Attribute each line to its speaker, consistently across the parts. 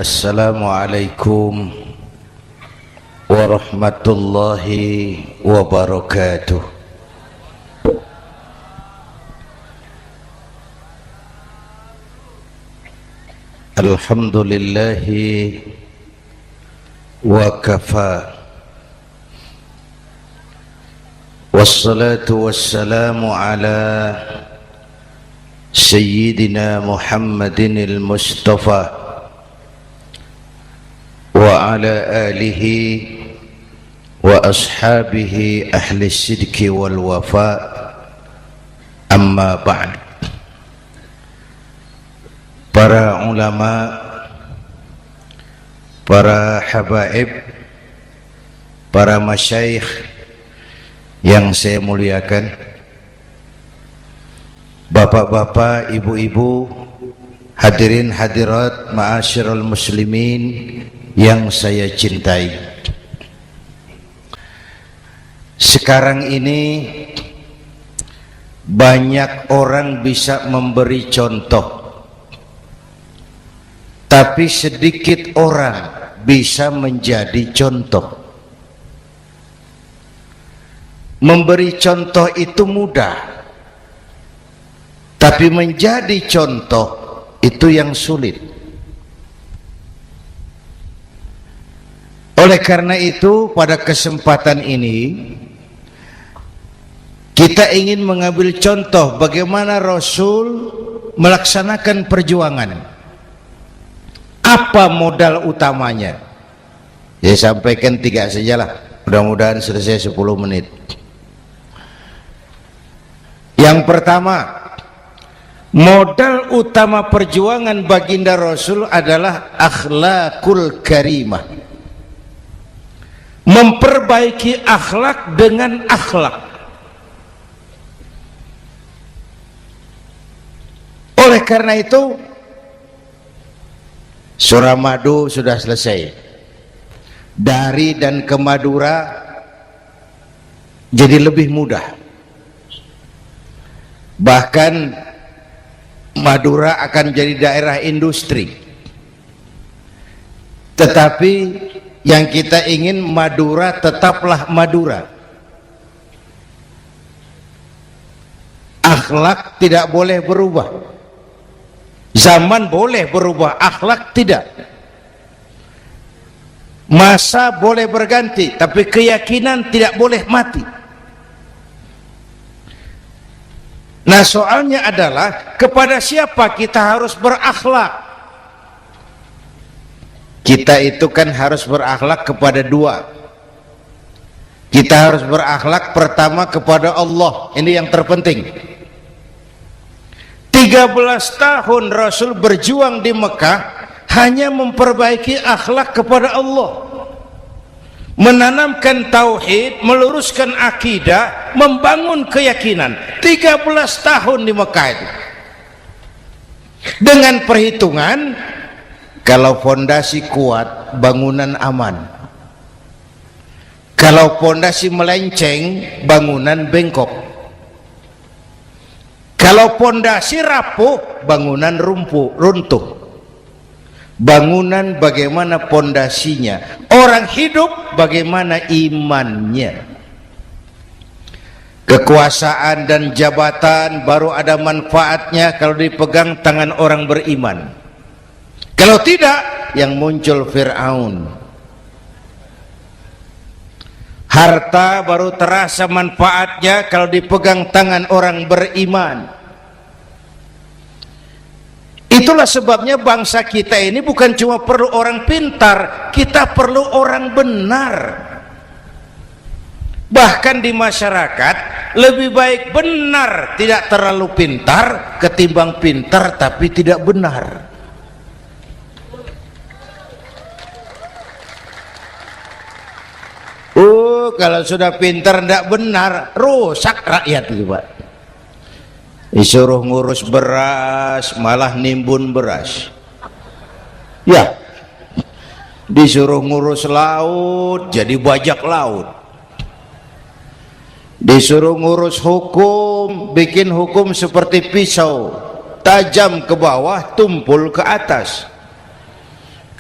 Speaker 1: Assalamualaikum warahmatullahi wabarakatuh. Alhamdulillahi wa kafa, wassalatu wassalamu ala sayyidina Muhammadin al-Mustafa wa ala alihi wa ashabihi ahli sidqi wal wafa, amma ba'd. Para ulama, para habaib, para masyayikh yang saya muliakan, bapak-bapak, ibu-ibu, hadirin hadirat ma'asyiral muslimin yang saya cintai. Sekarang ini banyak orang bisa memberi contoh, tapi sedikit orang bisa menjadi contoh. Memberi contoh itu mudah, tapi menjadi contoh itu yang sulit. Oleh karena itu, pada kesempatan ini kita ingin mengambil contoh bagaimana Rasul melaksanakan perjuangan. Apa modal utamanya? Saya sampaikan 3 sajalah, mudah-mudahan selesai 10 menit. Yang pertama, modal utama perjuangan baginda Rasul adalah akhlakul karimah. Memperbaiki akhlak dengan akhlak. Oleh karena itu, Suramadu sudah selesai. Dari dan ke Madura jadi lebih mudah. Bahkan Madura akan jadi daerah industri. Tetapi yang kita ingin, Madura tetaplah Madura. Akhlak tidak boleh berubah. Zaman boleh berubah, akhlak tidak. Masa boleh berganti, tapi keyakinan tidak boleh mati. Nah, soalnya adalah kepada siapa kita harus berakhlak? Kita itu kan harus berakhlak kepada 2. Kita harus berakhlak pertama kepada Allah. Ini yang terpenting. 13 tahun Rasul berjuang di Mekah hanya memperbaiki akhlak kepada Allah, menanamkan tauhid, meluruskan akidah, membangun keyakinan. 13 tahun di Mekah itu, dengan perhitungan kalau fondasi kuat, bangunan aman. Kalau fondasi melenceng, bangunan bengkok. Kalau fondasi rapuh, bangunan runtuh. Bangunan bagaimana fondasinya? Orang hidup bagaimana imannya? Kekuasaan dan jabatan baru ada manfaatnya kalau dipegang tangan orang beriman. Kalau tidak, yang muncul Fir'aun. Harta baru terasa manfaatnya kalau dipegang tangan orang beriman. Itulah sebabnya bangsa kita ini bukan cuma perlu orang pintar, kita perlu orang benar. Bahkan di masyarakat lebih baik benar tidak terlalu pintar ketimbang pintar tapi tidak benar. Kalau sudah pintar tidak benar, rusak rakyat itu, Pak. Disuruh ngurus beras malah nimbun beras. Ya, disuruh ngurus laut jadi bajak laut. Disuruh ngurus hukum, bikin hukum seperti pisau, tajam ke bawah, tumpul ke atas.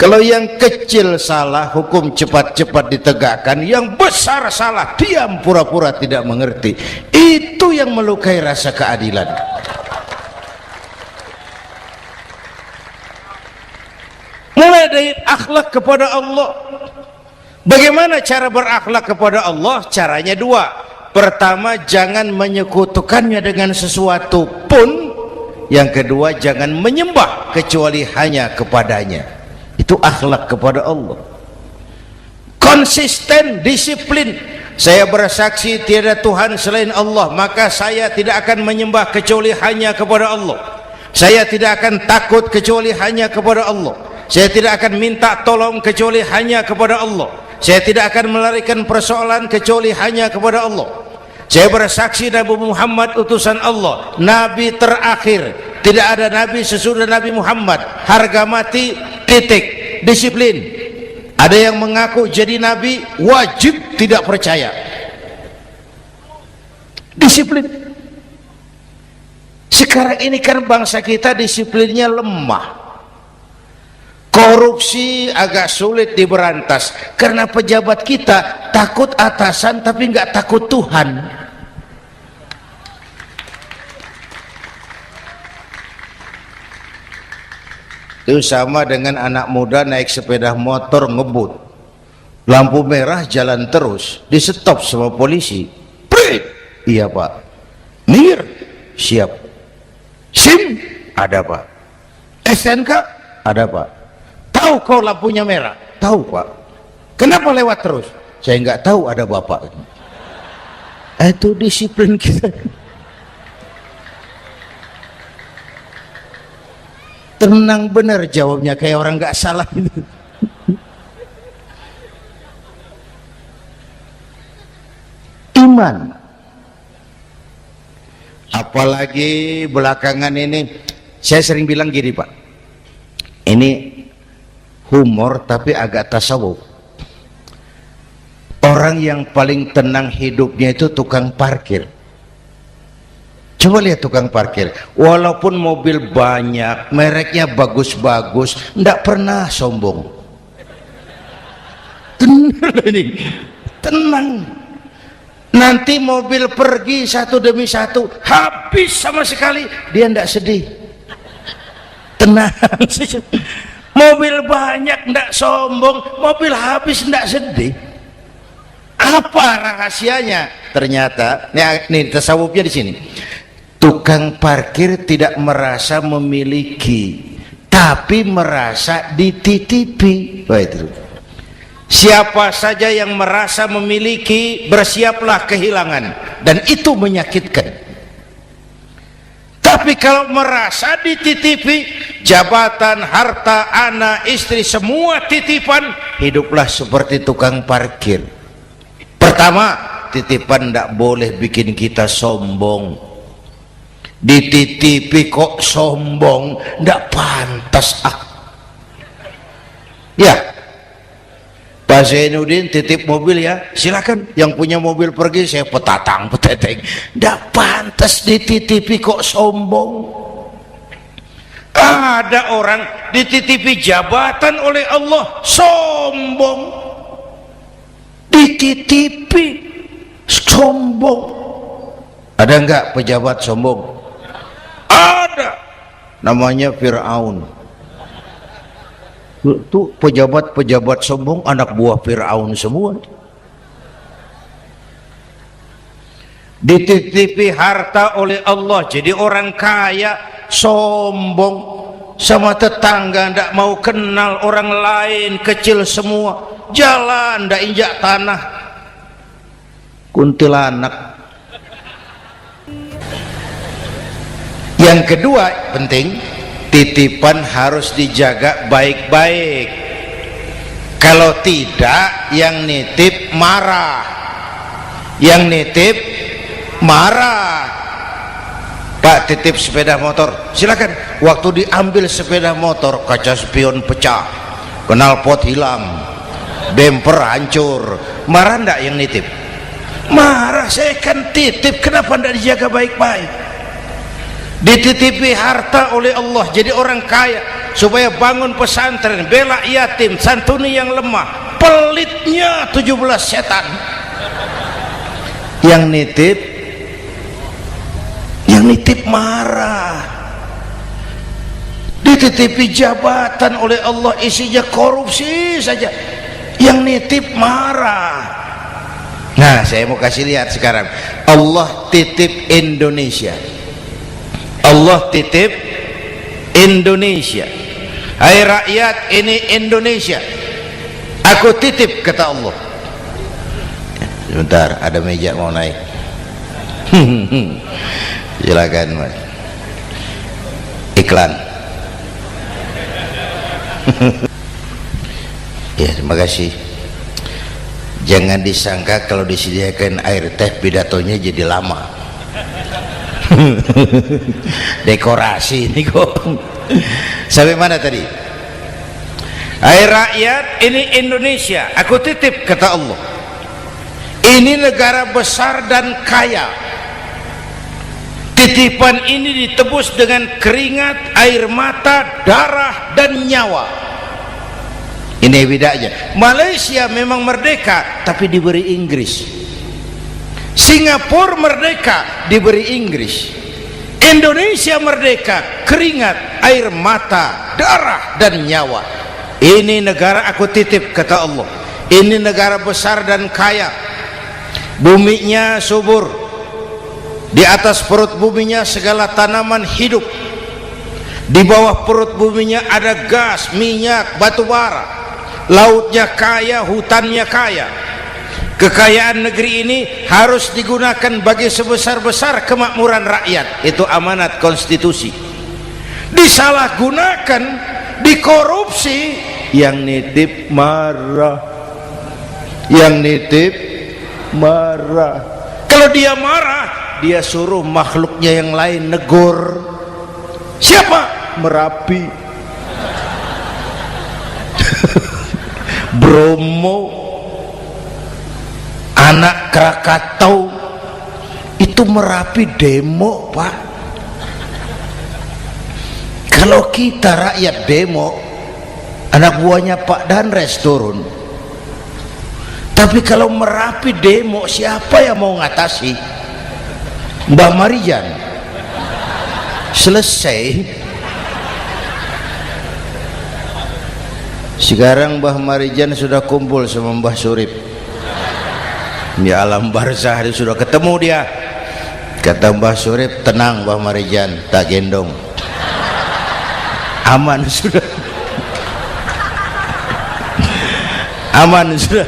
Speaker 1: Kalau yang kecil salah, hukum cepat-cepat ditegakkan. Yang besar salah, diam pura-pura tidak mengerti. Itu yang melukai rasa keadilan. Mulai dari akhlak kepada Allah. Bagaimana cara berakhlak kepada Allah? Caranya dua. Pertama, jangan menyekutukannya dengan sesuatu pun. Yang kedua, jangan menyembah kecuali hanya kepadanya. Itu akhlak kepada Allah. Konsisten, disiplin. Saya bersaksi tiada Tuhan selain Allah, maka saya tidak akan menyembah kecuali hanya kepada Allah. Saya tidak akan takut kecuali hanya kepada Allah. Saya tidak akan minta tolong kecuali hanya kepada Allah. Saya tidak akan melarikan persoalan kecuali hanya kepada Allah. Saya bersaksi Nabi Muhammad utusan Allah, Nabi terakhir. Tidak ada Nabi sesudah Nabi Muhammad. Harga mati, titik. Disiplin. Ada yang mengaku jadi Nabi, wajib tidak percaya. Disiplin. Sekarang ini kan bangsa kita disiplinnya lemah. Korupsi agak sulit diberantas karena pejabat kita takut atasan tapi nggak takut Tuhan. Itu sama dengan anak muda naik sepeda motor ngebut, lampu merah jalan terus, di stop sama polisi. Prit, iya pak. Minggir, siap. SIM, ada pak. SNK, ada pak. Tahu kau lampunya merah? Tahu pak. Kenapa lewat terus? Saya nggak tahu, ada bapak. Itu disiplin kita. Tenang bener jawabnya, kayak orang nggak salah itu. Iman. Apalagi belakangan ini, saya sering bilang gini pak, ini humor tapi agak tasawuf. Orang yang paling tenang hidupnya itu tukang parkir. Coba lihat tukang parkir, walaupun mobil banyak, mereknya bagus-bagus, tidak pernah sombong. Tenang ini, tenang. Nanti mobil pergi satu demi satu, habis sama sekali, dia tidak sedih. Tenang. Mobil banyak tidak sombong, mobil habis tidak sedih. Apa rahasianya? Ternyata, nih tasawufnya di sini. Tukang parkir tidak merasa memiliki, tapi merasa dititipi. Wah, itu. Siapa saja yang merasa memiliki, bersiaplah kehilangan, dan itu menyakitkan. Tapi kalau merasa dititipi, jabatan, harta, anak, istri, semua titipan, hiduplah seperti tukang parkir. Pertama, titipan tidak boleh bikin kita sombong. Dititipi kok sombong, tidak pantas ya. Pak Zainuddin titip mobil ya, silakan. Yang punya mobil pergi, saya peteteng. Tidak pantas dititipi kok sombong. Ada orang dititipi jabatan oleh Allah sombong, dititipi sombong. Ada enggak pejabat sombong? Ada, namanya Fir'aun. Itu pejabat-pejabat sombong anak buah Fir'aun semua. Dititipi harta oleh Allah jadi orang kaya, sombong, sama tetangga tidak mau kenal orang lain, kecil semua, jalan tidak injak tanah, kuntilanak. Yang kedua penting, titipan harus dijaga baik-baik. Kalau tidak, yang nitip marah. Yang nitip marah. Pak, titip sepeda motor, silakan. Waktu diambil sepeda motor, kaca spion pecah, knalpot hilang, bemper hancur. Marah enggak yang nitip? Marah. Saya kan titip, kenapa enggak dijaga baik-baik? Dititipi harta oleh Allah jadi orang kaya, supaya bangun pesantren, bela yatim, santuni yang lemah. Pelitnya 17 setan. Yang nitip marah. Dititipi jabatan oleh Allah, isinya korupsi saja. Yang nitip marah. Nah, saya mau kasih lihat sekarang. Allah titip Indonesia. Allah titip Indonesia. Hai rakyat, ini Indonesia. Aku titip, kata Allah. Sebentar, ada meja mau naik. Silakan, Mas. Iklan. Ya, terima kasih. Jangan disangka kalau disediakan air teh pidatonya jadi lama. Dekorasi ini kok. Sampai mana tadi? Hai rakyat, ini Indonesia, aku titip, kata Allah. Ini negara besar dan kaya. Titipan ini ditebus dengan keringat, air mata, darah, dan nyawa. Ini bedanya. Malaysia memang merdeka tapi diberi Inggris. Singapura merdeka diberi Inggris. Indonesia merdeka, keringat, air mata, darah, dan nyawa. Ini negara aku titip, kata Allah. Ini negara besar dan kaya. Buminya subur. Di atas perut buminya segala tanaman hidup. Di bawah perut buminya ada gas, minyak, batu bara. Lautnya kaya, hutannya kaya. Kekayaan negeri ini harus digunakan bagi sebesar-besar kemakmuran rakyat. Itu amanat konstitusi. Disalahgunakan, dikorupsi, yang nitip marah. Yang nitip marah. Kalau dia marah, dia suruh makhluknya yang lain negur. Siapa? Merapi, Bromo, anak Krakatau. Itu Merapi demo, Pak. Kalau kita rakyat demo, anak buahnya Pak Danres turun. Tapi kalau Merapi demo, siapa yang mau ngatasi? Mbah Marijan. Selesai. Sekarang Mbah Marijan sudah kumpul sama Mbah Surip di alam barzah, dia sudah ketemu dia. Kata Mbah Surip, tenang Mbah Marijan, tak gendong, aman sudah. Aman sudah.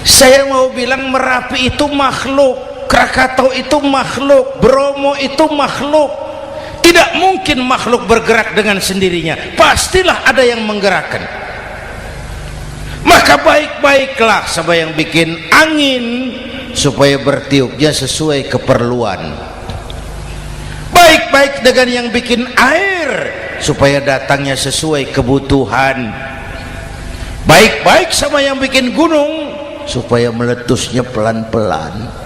Speaker 1: Saya mau bilang Merapi itu makhluk, Krakatau itu makhluk, Bromo itu makhluk. Tidak mungkin makhluk bergerak dengan sendirinya, pastilah ada yang menggerakkan. Maka baik-baiklah sama yang bikin angin supaya bertiupnya sesuai keperluan. Baik-baik dengan yang bikin air supaya datangnya sesuai kebutuhan. Baik-baik sama yang bikin gunung supaya meletusnya pelan-pelan.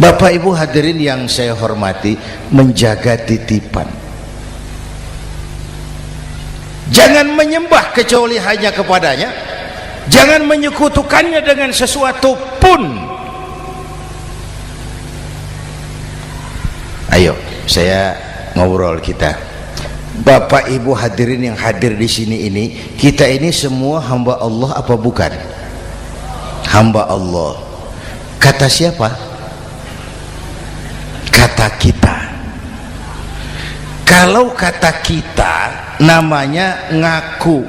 Speaker 1: Bapak Ibu hadirin yang saya hormati, menjaga titipan. Jangan menyembah kecuali hanya kepadanya. Jangan menyekutukannya dengan sesuatu pun. Ayo, saya ngobrol kita. Bapak Ibu hadirin yang hadir di sini ini, kita ini semua hamba Allah apa bukan? Hamba Allah. Kata siapa? Kata kita. Kalau kata kita namanya ngaku.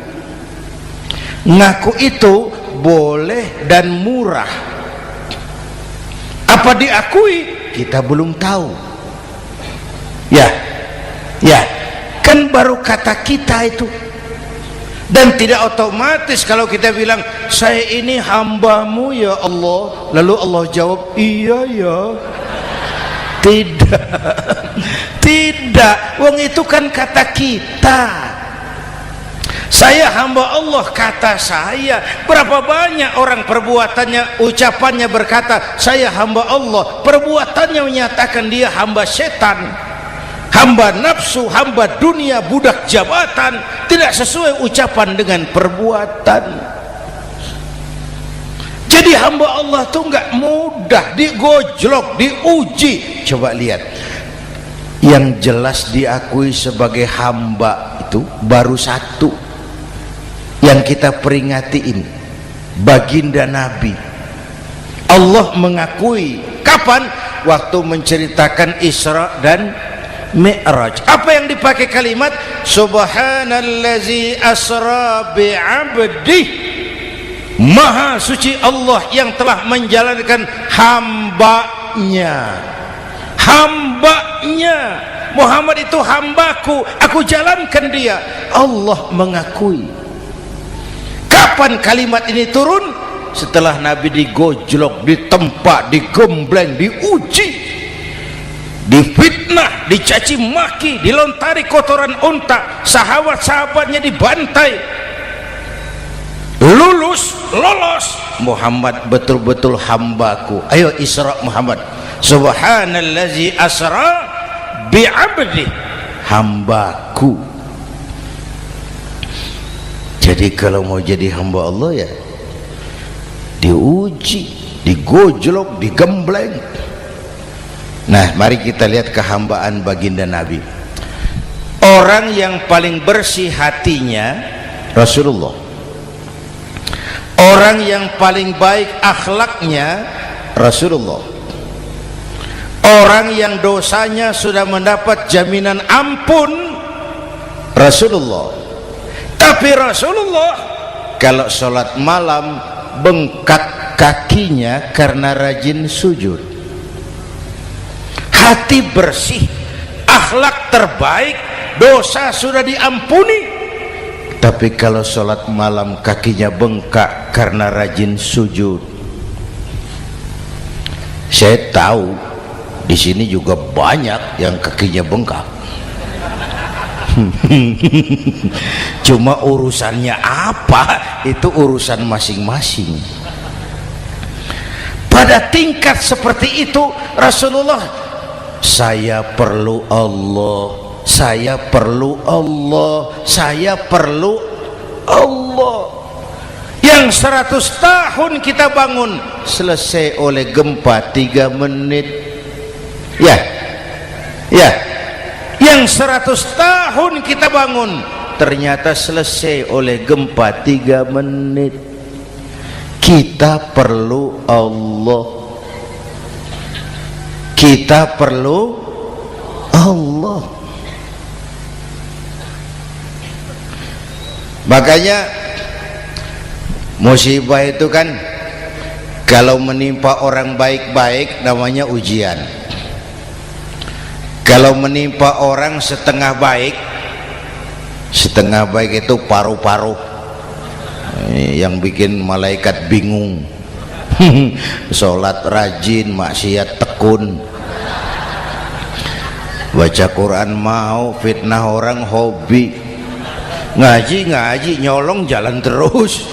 Speaker 1: Ngaku itu boleh dan murah. Apa diakui? Kita belum tahu. Ya, kan baru kata kita itu. Dan tidak otomatis kalau kita bilang saya ini hambamu ya Allah, lalu Allah jawab iya ya. Tidak, wong itu kan kata kita. Saya hamba Allah, kata saya. Berapa banyak orang perbuatannya, ucapannya berkata saya hamba Allah, perbuatannya menyatakan dia hamba setan, hamba nafsu, hamba dunia, budak jabatan. Tidak sesuai ucapan dengan perbuatan. Jadi hamba Allah tuh nggak mudah, digojlok, diuji. Coba lihat, yang jelas diakui sebagai hamba itu baru satu yang kita peringati ini, baginda Nabi. Allah mengakui kapan? Waktu menceritakan Isra dan Mi'raj. Apa yang dipakai kalimat? Subhanallazi asra bi'abdi. Maha suci Allah yang telah menjalankan hambanya. Hambanya. Muhammad itu hambaku, aku jalankan dia. Allah mengakui. Kapan kalimat ini turun? Setelah Nabi digojlok, ditempa, digembleng, diuji, difitnah, dicaci maki, dilontari kotoran unta, sahabat-sahabatnya dibantai. Lolos. Muhammad betul-betul hambaku. Ayo Isra Muhammad. Subhanallazi asra bi'abdi, hambaku. Jadi kalau mau jadi hamba Allah ya diuji, digojlok, digembleng. Nah, mari kita lihat kehambaan baginda Nabi. Orang yang paling bersih hatinya Rasulullah. Orang yang paling baik akhlaknya Rasulullah. Orang yang dosanya sudah mendapat jaminan ampun Rasulullah. Tapi Rasulullah kalau sholat malam bengkak kakinya karena rajin sujud. Hati bersih, akhlak terbaik, dosa sudah diampuni. Tapi kalau sholat malam kakinya bengkak karena rajin sujud. Saya tahu di sini juga banyak yang kakinya bengkak. Cuma urusannya apa, itu urusan masing-masing. Pada tingkat seperti itu Rasulullah, saya perlu Allah, saya perlu Allah, saya perlu Allah. Yang 100 tahun kita bangun selesai oleh gempa 3 menit. Ya, yang 100 tahun kita bangun ternyata selesai oleh gempa 3 menit. Kita perlu Allah, kita perlu Allah. Makanya musibah itu kan kalau menimpa orang baik-baik namanya ujian. Kalau menimpa orang setengah baik itu paru-paru yang bikin malaikat bingung. Sholat rajin, maksiat tekun, baca Quran mau, fitnah orang hobi, ngaji nyolong jalan terus.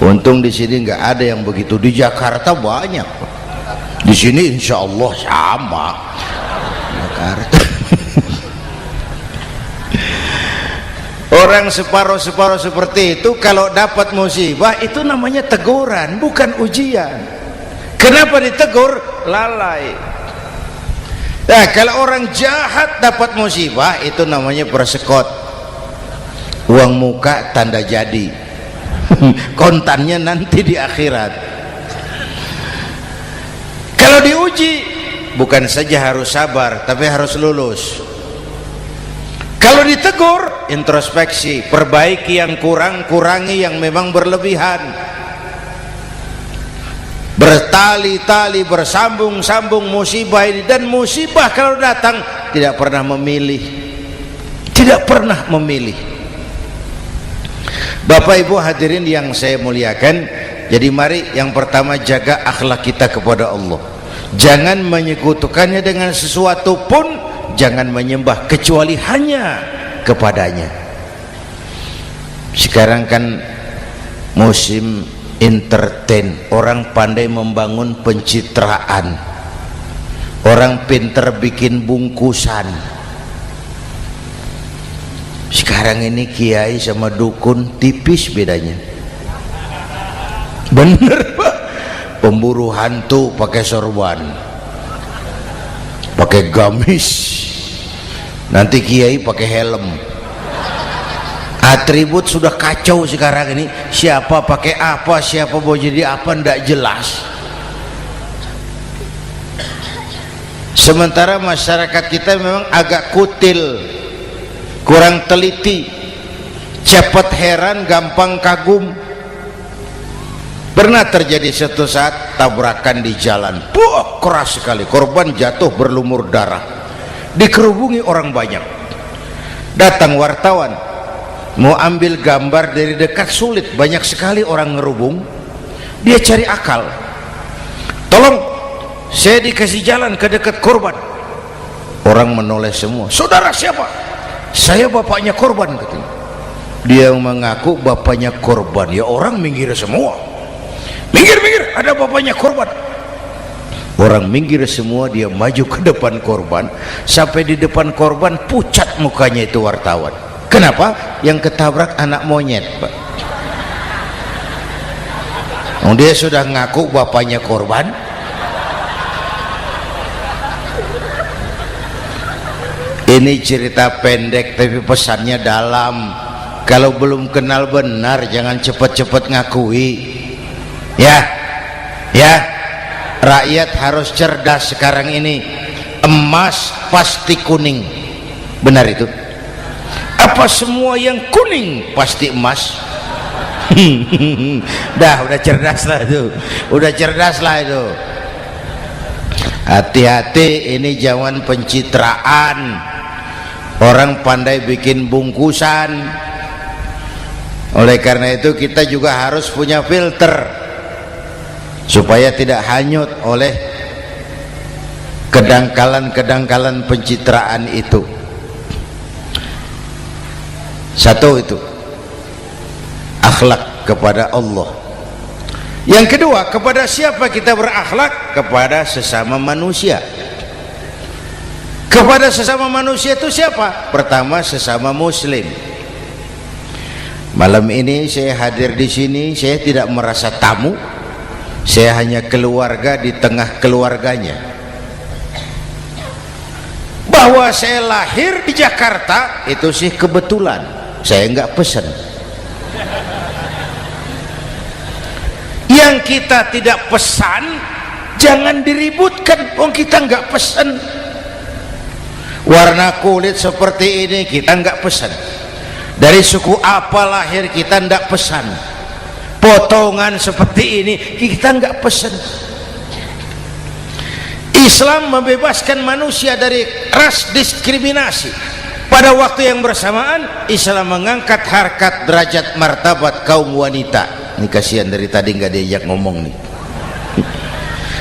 Speaker 1: Untung di sini nggak ada yang begitu. Di Jakarta banyak. Di sini insya Allah sama. Jakarta. Orang separuh-separuh seperti itu kalau dapat musibah itu namanya teguran, bukan ujian. Kenapa ditegur? Lalai. Nah, kalau orang jahat dapat musibah itu namanya persekot. Uang muka tanda jadi. Kontannya nanti di akhirat. Kalau diuji bukan saja harus sabar tapi harus lulus. Kalau ditegur introspeksi, perbaiki yang kurang, kurangi yang memang berlebihan. Bertali-tali, bersambung-sambung musibah ini. Dan musibah kalau datang tidak pernah memilih, tidak pernah memilih. Bapak Ibu hadirin yang saya muliakan, jadi mari yang pertama jaga akhlak kita kepada Allah. Jangan menyekutukannya dengan sesuatu pun, jangan menyembah kecuali hanya kepadanya. Sekarang kan musim entertain, orang pandai membangun pencitraan, orang pinter bikin bungkusan. Sekarang ini kiai sama dukun tipis bedanya. Bener Pak, pemburu hantu pakai sorban, pakai gamis, nanti kiai pakai helm. Atribut sudah kacau sekarang ini, siapa pakai apa, siapa mau jadi apa, ndak jelas. Sementara masyarakat kita memang agak kutil, kurang teliti, cepat heran, gampang kagum. Pernah terjadi suatu saat tabrakan di jalan, keras sekali, korban jatuh berlumur darah, dikerubungi orang banyak. Datang wartawan mau ambil gambar dari dekat, sulit, banyak sekali orang ngerubung. Dia cari akal, tolong saya dikasih jalan ke dekat korban. Orang menoleh semua. Saudara siapa? Saya bapaknya korban, katanya. Dia mengaku bapaknya korban. Ya orang minggir semua. Minggir, ada bapaknya korban. Orang minggir semua, dia maju ke depan korban. Sampai di depan korban pucat mukanya itu wartawan. Kenapa? Yang ketabrak anak monyet, Pak. Dia sudah ngaku bapaknya korban. Ini cerita pendek tapi pesannya dalam. Kalau belum kenal benar jangan cepat-cepat ngakui. Ya, rakyat harus cerdas sekarang ini. Emas pasti kuning, benar itu? Apa semua yang kuning pasti emas? udah cerdas lah itu, Hati-hati, ini zaman pencitraan. Orang pandai bikin bungkusan. Oleh karena itu kita juga harus punya filter supaya tidak hanyut oleh kedangkalan-kedangkalan pencitraan itu. Satu itu akhlak kepada Allah. Yang kedua, kepada siapa kita berakhlak? Kepada sesama manusia. Kepada sesama manusia itu siapa? Pertama, sesama muslim. Malam ini saya hadir di sini, saya tidak merasa tamu. Saya hanya keluarga di tengah keluarganya. Bahwa saya lahir di Jakarta itu sih kebetulan, saya nggak pesan. Yang kita tidak pesan jangan diributkan, kita nggak pesan. Warna kulit seperti ini kita nggak pesan. Dari suku apa lahir kita nggak pesan. Potongan seperti ini kita nggak pesan. Islam membebaskan manusia dari ras diskriminasi. Pada waktu yang bersamaan Islam mengangkat harkat, derajat, martabat kaum wanita. Ini kasihan dari tadi nggak diajak ngomong nih.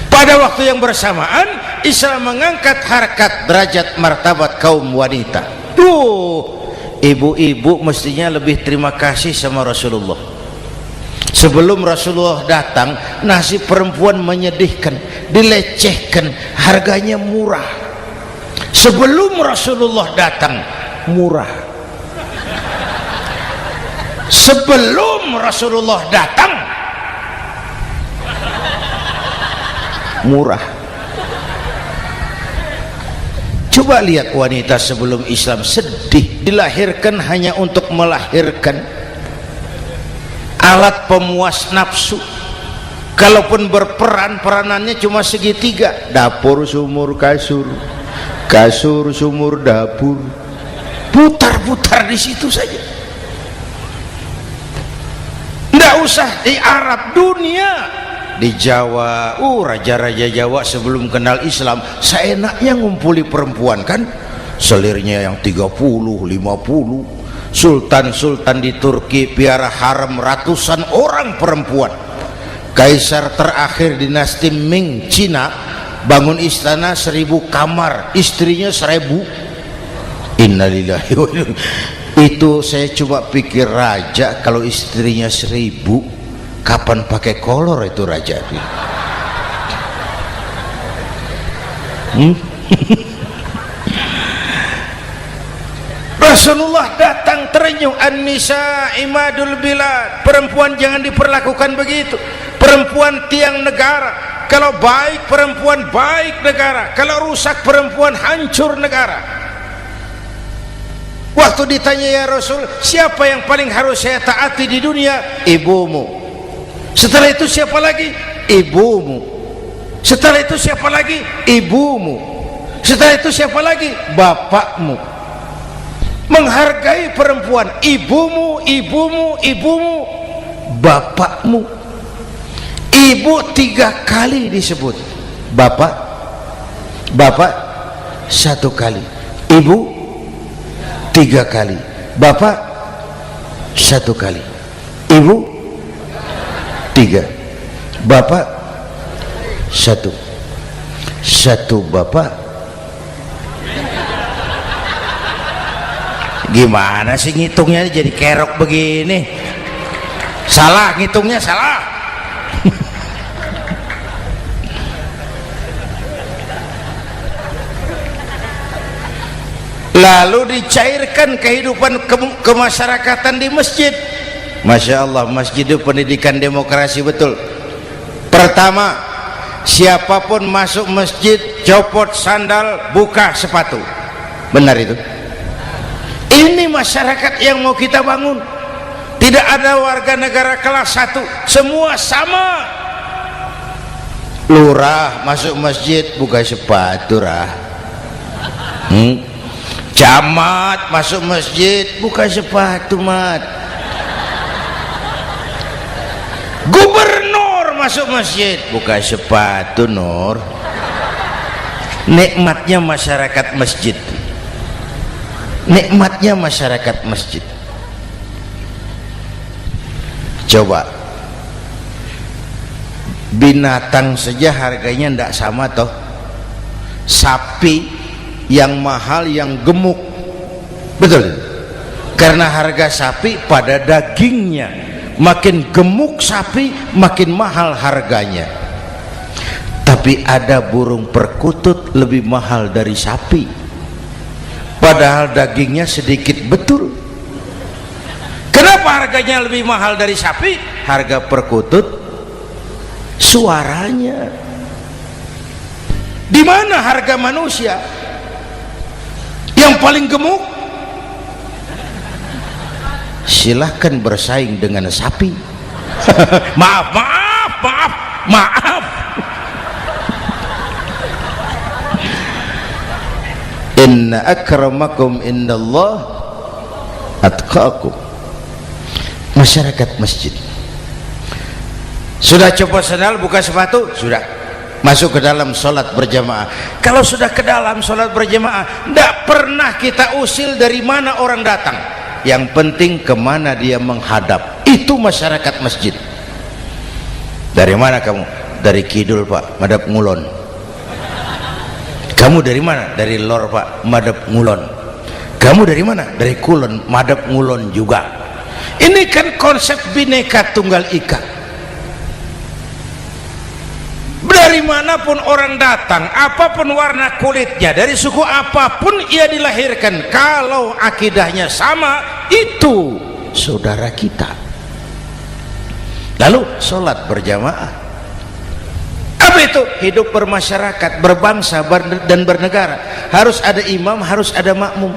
Speaker 1: Pada waktu yang bersamaan Islam mengangkat harkat, derajat, martabat kaum wanita. Ibu-ibu mestinya lebih terima kasih sama Rasulullah. Sebelum Rasulullah datang, nasib perempuan menyedihkan, dilecehkan, harganya murah. Sebelum Rasulullah datang, murah. Sebelum Rasulullah datang, murah. Coba lihat wanita sebelum Islam, sedih, dilahirkan hanya untuk melahirkan, alat pemuas nafsu. Kalaupun berperan, peranannya cuma segitiga, dapur sumur kasur, kasur sumur dapur, putar-putar di situ saja. Nggak usah di Arab, dunia, di Jawa. Raja-raja Jawa sebelum kenal Islam seenaknya ngumpuli perempuan kan, selirnya yang 30, 50. Sultan-sultan di Turki piara harem ratusan orang perempuan. Kaisar terakhir dinasti Ming Cina bangun istana 1000 kamar, istrinya 1000. Innalillahi wa inna. Itu saya cuma pikir raja kalau istrinya 1000, kapan pakai kolor itu raja? Rasulullah datang terenyuh, an-nisa imadul bilad, perempuan jangan diperlakukan begitu, perempuan tiang negara, kalau baik perempuan baik negara, kalau rusak perempuan hancur negara. Waktu ditanya, ya Rasul, siapa yang paling harus saya taati di dunia? Ibumu. Setelah itu siapa lagi? Ibumu. Setelah itu siapa lagi? Ibumu. Setelah itu siapa lagi? Bapakmu. Menghargai perempuan, ibumu, ibumu, ibumu, bapakmu. Ibu 3 kali disebut, bapak 1 kali, ibu 3 kali, bapak 1 kali, ibu 3, bapak 1, 1 bapak. Gimana sih ngitungnya jadi kerok begini? Salah ngitungnya, salah. Lalu dicairkan kehidupan kemasyarakatan di masjid. Masya Allah, masjid itu pendidikan demokrasi betul. Pertama, siapapun masuk masjid copot sandal, buka sepatu. Benar itu? Ini masyarakat yang mau kita bangun. Tidak ada warga negara kelas 1, semua sama. Lurah masuk masjid buka sepatu, rah. Camat masuk masjid buka sepatu, mat. Gubernur masuk masjid buka sepatu, Nur. Nikmatnya masyarakat masjid, nikmatnya masyarakat masjid. Coba binatang saja harganya tidak sama toh. Sapi yang mahal yang gemuk, betul, karena harga sapi pada dagingnya. Makin gemuk sapi makin mahal harganya. Tapi ada burung perkutut lebih mahal dari sapi, padahal dagingnya sedikit, betul. Kenapa harganya lebih mahal dari sapi? Harga perkutut suaranya. Di mana harga manusia yang paling gemuk? Silahkan bersaing dengan sapi. Maaf. Inna akramakum indallah atqakum. Masyarakat masjid sudah copot sandal, buka sepatu, sudah masuk ke dalam sholat berjamaah. Kalau sudah ke dalam sholat berjamaah, tidak pernah kita usil dari mana orang datang, yang penting kemana dia menghadap. Itu masyarakat masjid. Dari mana kamu? Dari kidul, Pak, madhab ngulon. Kamu dari mana? Dari lor, Pak, madhab ngulon. Kamu dari mana? Dari kulon, madhab ngulon juga. Ini kan konsep bineka tunggal ika. Dari manapun orang datang, apapun warna kulitnya, dari suku apapun ia dilahirkan, kalau akidahnya sama, itu saudara kita. Lalu sholat berjamaah, apa itu? Hidup bermasyarakat, berbangsa dan bernegara. Harus ada imam, harus ada makmum.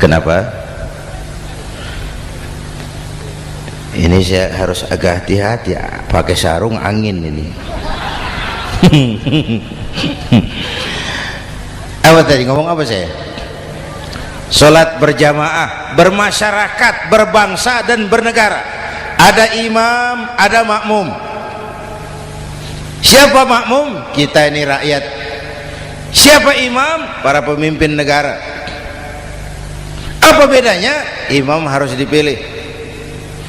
Speaker 1: Kenapa? Ini saya harus agak hati-hati, pakai sarung angin ini. Apa tadi ngomong apa saya? Sholat berjamaah, bermasyarakat, berbangsa dan bernegara. Ada imam, ada makmum. Siapa makmum? Kita ini rakyat. Siapa imam? Para pemimpin negara. Apa bedanya? Imam harus dipilih,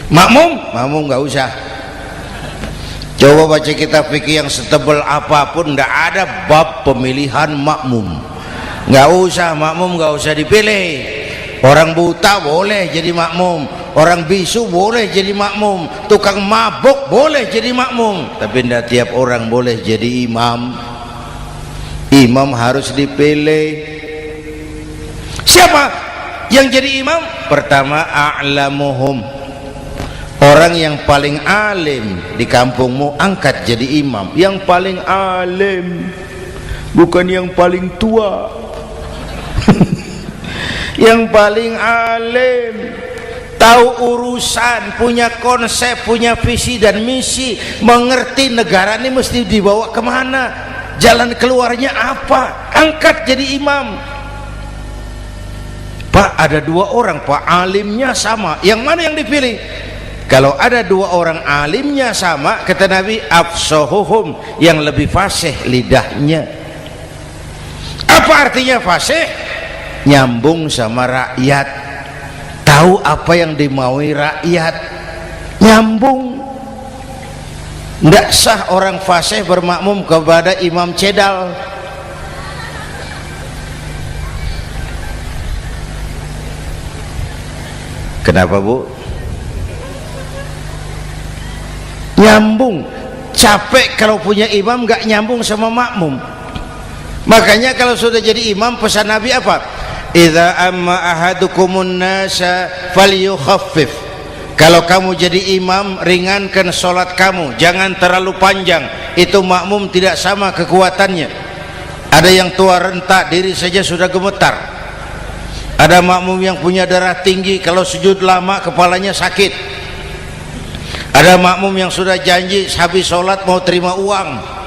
Speaker 1: makmum nggak usah. Coba baca kitab fikih yang setebal apapun, tidak ada bab pemilihan makmum. Nggak usah makmum, nggak usah dipilih. Orang buta boleh jadi makmum, orang bisu boleh jadi makmum, tukang mabuk boleh jadi makmum, tapi tidak tiap orang boleh jadi imam. Imam harus dipilih. Siapa yang jadi imam? Pertama, a'lamuhum, orang yang paling alim di kampungmu angkat jadi imam. Yang paling alim, bukan yang paling tua. Yang paling alim, tahu urusan, punya konsep, punya visi dan misi, mengerti negara ini mesti dibawa kemana, jalan keluarnya apa, angkat jadi imam. Pak, ada dua orang Pak, alimnya sama, yang mana yang dipilih? Kalau ada dua orang alimnya sama, kata Nabi, afsahuhum, yang lebih fasih lidahnya. Apa artinya fasih? Nyambung sama rakyat, tahu apa yang dimaui rakyat, nyambung. Tidak sah orang fasih bermakmum kepada imam cedal. Kenapa Bu? Nyambung. Capek kalau punya imam nggak nyambung sama makmum. Makanya kalau sudah jadi imam, pesan Nabi apa? Idza amma ahadukumun nasa falyukhaffif. Kalau kamu jadi imam, ringankan solat kamu, jangan terlalu panjang. Itu makmum tidak sama kekuatannya. Ada yang tua renta, diri saja sudah gemetar. Ada makmum yang punya darah tinggi, kalau sujud lama kepalanya sakit. Ada makmum yang sudah janji habis solat mau terima uang.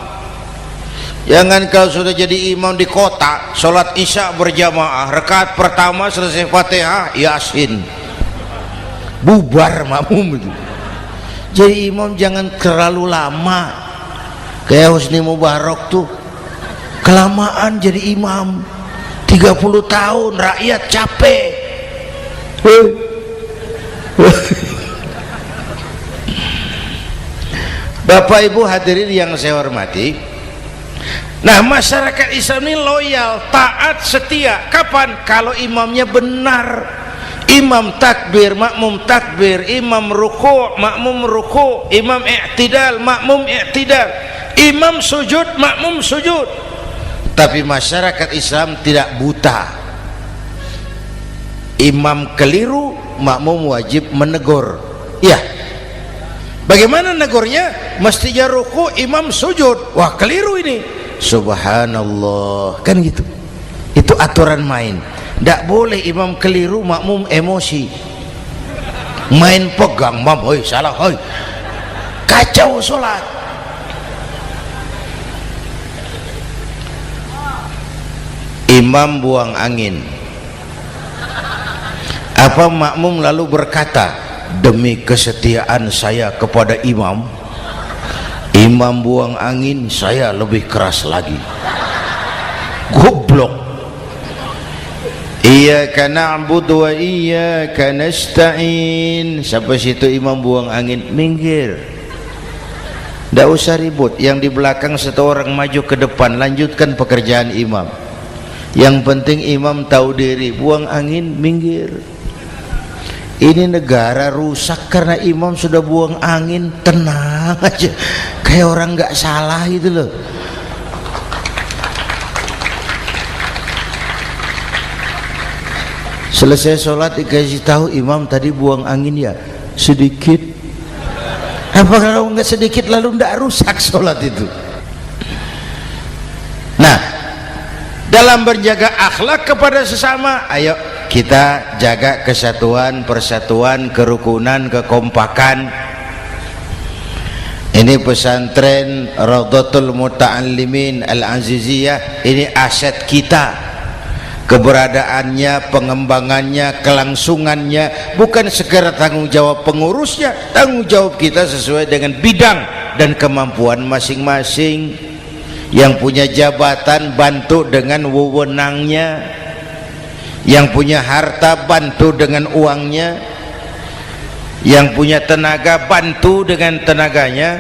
Speaker 1: Jangan kalau sudah jadi imam di kota, sholat isya berjamaah, rakaat pertama selesai Fatihah, Yasin, bubar makmum itu. Jadi imam jangan terlalu lama, kayak Husni Mubarak tuh, kelamaan jadi imam, 30 tahun, rakyat capek. Bapak Ibu hadirin yang saya hormati, nah masyarakat Islam ini loyal, taat, setia. Kapan? Kalau imamnya benar. Imam takbir, makmum takbir, imam ruku', makmum ruku', imam i'tidal, makmum i'tidal, imam sujud, makmum sujud. Tapi masyarakat Islam tidak buta. Imam keliru, makmum wajib menegur. Ya, bagaimana negurnya? Mestinya ruku', imam sujud. Wah, keliru ini. Subhanallah, kan gitu. Itu aturan main. Tidak boleh imam keliru, makmum emosi, main pegang, mam, hoi salah, hoi, kacau sholat. Imam buang angin, apa makmum lalu berkata, demi kesetiaan saya kepada imam, imam buang angin, saya lebih keras lagi. Goblok. Iyyaka na'budu wa iyyaka nasta'in. Sampai situ imam buang angin, minggir. Tidak usah ribut. Yang di belakang satu orang maju ke depan, lanjutkan pekerjaan imam. Yang penting imam tahu diri, buang angin, minggir. Ini negara rusak karena imam sudah buang angin. Tenang aja, kayak orang nggak salah itu loh. Selesai sholat dikasih tahu, imam tadi buang angin ya sedikit. Apa kalau nggak sedikit lalu nggak rusak sholat itu? Nah, dalam berjaga akhlak kepada sesama, ayo kita jaga kesatuan, persatuan, kerukunan, kekompakan. Ini pesantren Raudhatul Muta'allimin Al-Aziziyah, ini aset kita. Keberadaannya, pengembangannya, kelangsungannya, bukan sekedar tanggung jawab pengurusnya, tanggung jawab kita sesuai dengan bidang dan kemampuan masing-masing. Yang punya jabatan bantu dengan wewenangnya, yang punya harta bantu dengan uangnya, yang punya tenaga bantu dengan tenaganya.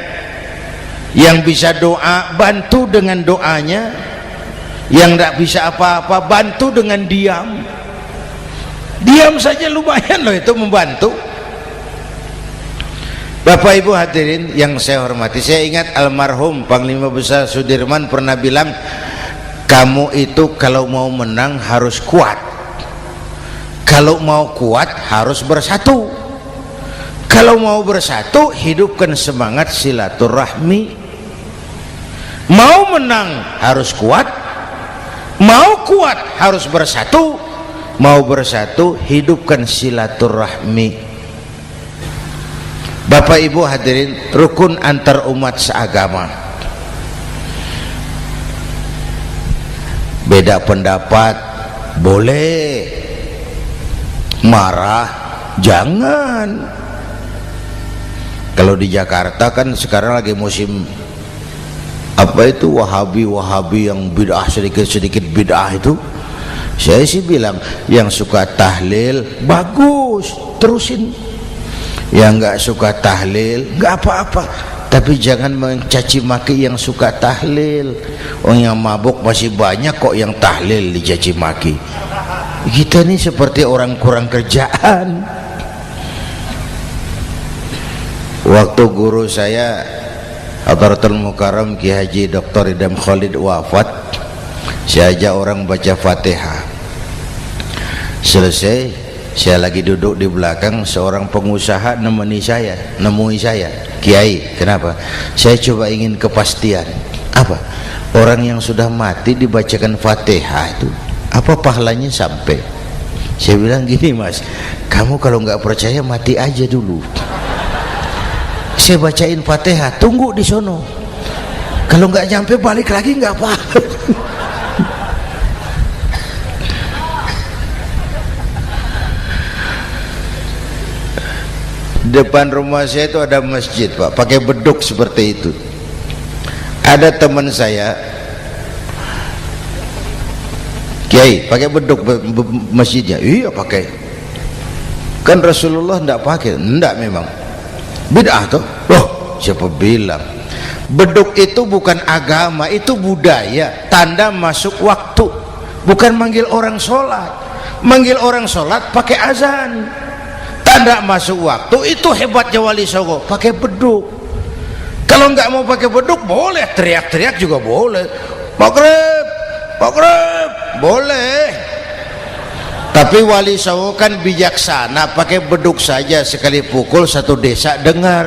Speaker 1: Yang bisa doa bantu dengan doanya, yang tidak bisa apa-apa bantu dengan diam. Diam saja lumayan loh itu membantu. Bapak Ibu hadirin yang saya hormati, saya ingat almarhum Panglima Besar Sudirman pernah bilang, kamu itu kalau mau menang harus kuat, kalau mau kuat harus bersatu, kalau mau bersatu hidupkan semangat silaturahmi. Mau menang harus kuat, mau kuat harus bersatu, mau bersatu hidupkan silaturahmi. Bapak Ibu hadirin, rukun antar umat seagama. Beda pendapat boleh, marah jangan. Kalau di Jakarta kan sekarang lagi musim apa itu wahabi yang bid'ah, sedikit bid'ah itu. Saya sih bilang yang suka tahlil bagus, terusin. Yang nggak suka tahlil nggak apa-apa, tapi jangan mencaci maki yang suka tahlil. Orang yang mabuk masih banyak kok yang tahlil dicaci maki. Kita ini seperti orang kurang kerjaan. Waktu guru saya Hadratul Mukarram Ki Haji Dr. Idham Khalid wafat, saya ajak orang baca Fatihah. Selesai, saya lagi duduk di belakang, seorang pengusaha nemui saya, Kiai, kenapa? Saya coba ingin kepastian. Apa? Orang yang sudah mati dibacakan Fatihah itu apa pahalanya sampai? Saya bilang gini, Mas, kamu kalau nggak percaya mati aja dulu. Saya bacain Fatihah, tunggu di sono. Kalau nggak nyampe balik lagi nggak apa-apa. Depan rumah saya itu ada masjid, Pak, pakai beduk seperti itu. Ada teman saya, Kiai, pakai beduk masjidnya. Iya pakai. Kan Rasulullah enggak pakai. Enggak memang. Bid'ah tuh. Loh, siapa bilang? Beduk itu bukan agama, itu budaya, tanda masuk waktu. Bukan manggil orang sholat. Manggil orang sholat pakai azan. Tanda masuk waktu, itu hebatnya Wali Songo, pakai beduk. Kalau nggak mau pakai beduk boleh, teriak-teriak juga boleh. Maghrib, maghrib, boleh. Tapi Wali Songo kan bijaksana, pakai beduk saja, sekali pukul satu desa dengar.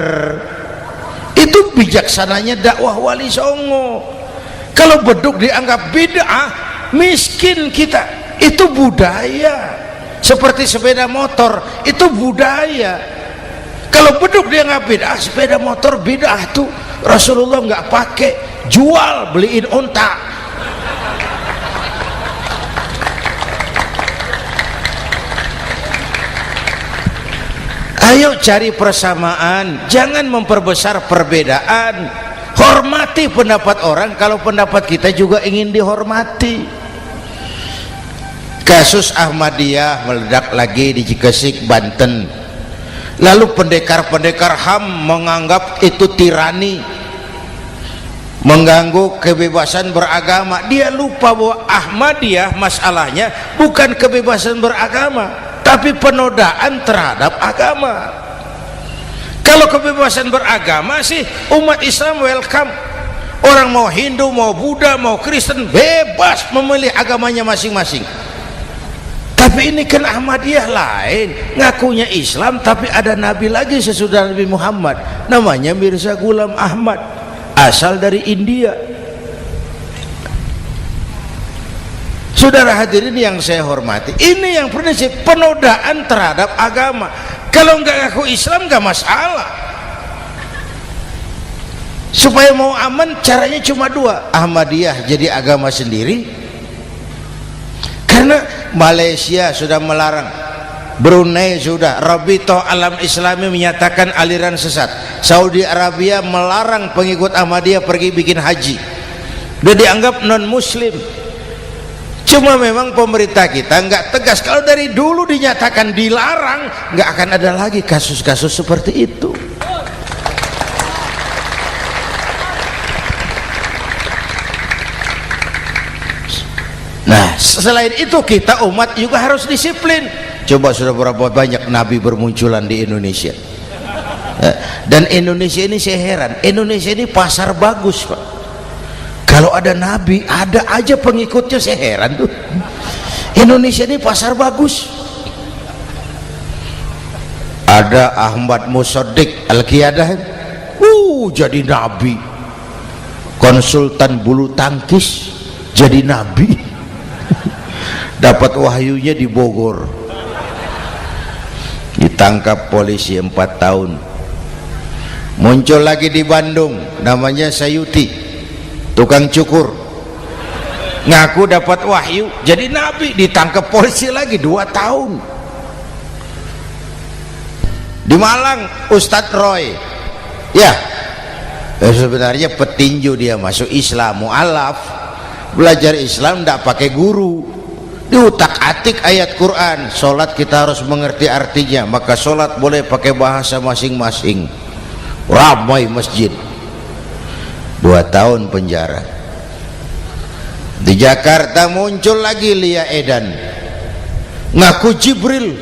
Speaker 1: Itu bijaksananya dakwah Wali Songo. Kalau beduk dianggap bid'ah, miskin kita. Itu budaya. Seperti sepeda motor, itu budaya. Kalau beduk dia nggak bid'ah, sepeda motor bid'ah tuh. Rasulullah nggak pakai, jual, beliin unta. Ayo cari persamaan, jangan memperbesar perbedaan. Hormati pendapat orang kalau pendapat kita juga ingin dihormati. Kasus Ahmadiyah meledak lagi di Cikesik, Banten. Lalu pendekar-pendekar HAM menganggap itu tirani, mengganggu kebebasan beragama. Dia lupa bahwa Ahmadiyah masalahnya bukan kebebasan beragama, tapi penodaan terhadap agama. Kalau kebebasan beragama sih umat Islam welcome. Orang mau Hindu, mau Buddha, mau Kristen bebas memilih agamanya masing-masing. Tapi ini kan Ahmadiyah lain, ngakunya Islam tapi ada nabi lagi sesudah Nabi Muhammad, namanya Mirza Ghulam Ahmad, asal dari India. Saudara hadirin yang saya hormati, ini yang prinsip penodaan terhadap agama. Kalau nggak ngaku Islam nggak masalah. Supaya mau aman caranya cuma dua, Ahmadiyah jadi agama sendiri, karena Malaysia sudah melarang, Brunei sudah, Rabitoh Alam Islami menyatakan aliran sesat, Saudi Arabia melarang pengikut Ahmadiyah pergi bikin haji, udah dianggap non muslim. Cuma memang pemerintah kita nggak tegas. Kalau dari dulu dinyatakan dilarang, nggak akan ada lagi kasus-kasus seperti itu. Nah, selain itu kita umat juga harus disiplin. Coba sudah berapa banyak nabi bermunculan di Indonesia. Dan Indonesia ini saya heran, Indonesia ini pasar bagus, Pak. Kalau ada nabi, ada aja pengikutnya, saya heran tuh. Indonesia ini pasar bagus. Ada Ahmad Musaddiq Al-Qiyadah, jadi nabi. Konsultan bulu tangkis jadi nabi. Dapat wahyunya di Bogor, ditangkap polisi 4 tahun. Muncul lagi di Bandung, namanya Sayuti, tukang cukur, ngaku dapat wahyu jadi nabi, ditangkap polisi lagi 2 tahun. Di Malang Ustadz Roy, ya sebenarnya petinju, dia masuk Islam, mu'alaf, belajar Islam tidak pakai guru, diutak-atik ayat Quran. Sholat kita harus mengerti artinya, maka sholat boleh pakai bahasa masing-masing. Ramai masjid. 2 tahun penjara. Di Jakarta muncul lagi Lia Edan, ngaku Jibril,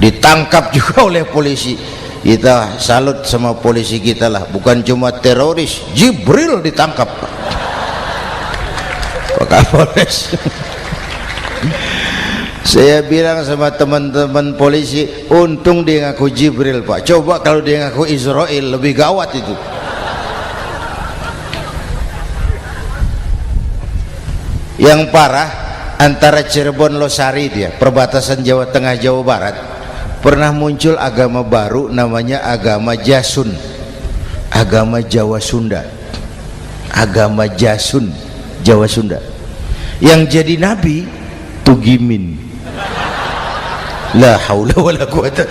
Speaker 1: ditangkap juga oleh polisi. Kita salut sama polisi kita lah, bukan cuma teroris, Jibril ditangkap Pak Kapolres. Saya bilang sama teman-teman polisi, untung dia ngaku Jibril, Pak. Coba kalau dia ngaku Israel, lebih gawat itu. Yang parah, antara Cirebon Losari, dia perbatasan Jawa Tengah Jawa Barat, pernah muncul agama baru namanya agama Jasun, agama Jawa Sunda, agama Jasun Jawa Sunda. Yang jadi nabi Tugimin. La haula wala quwata.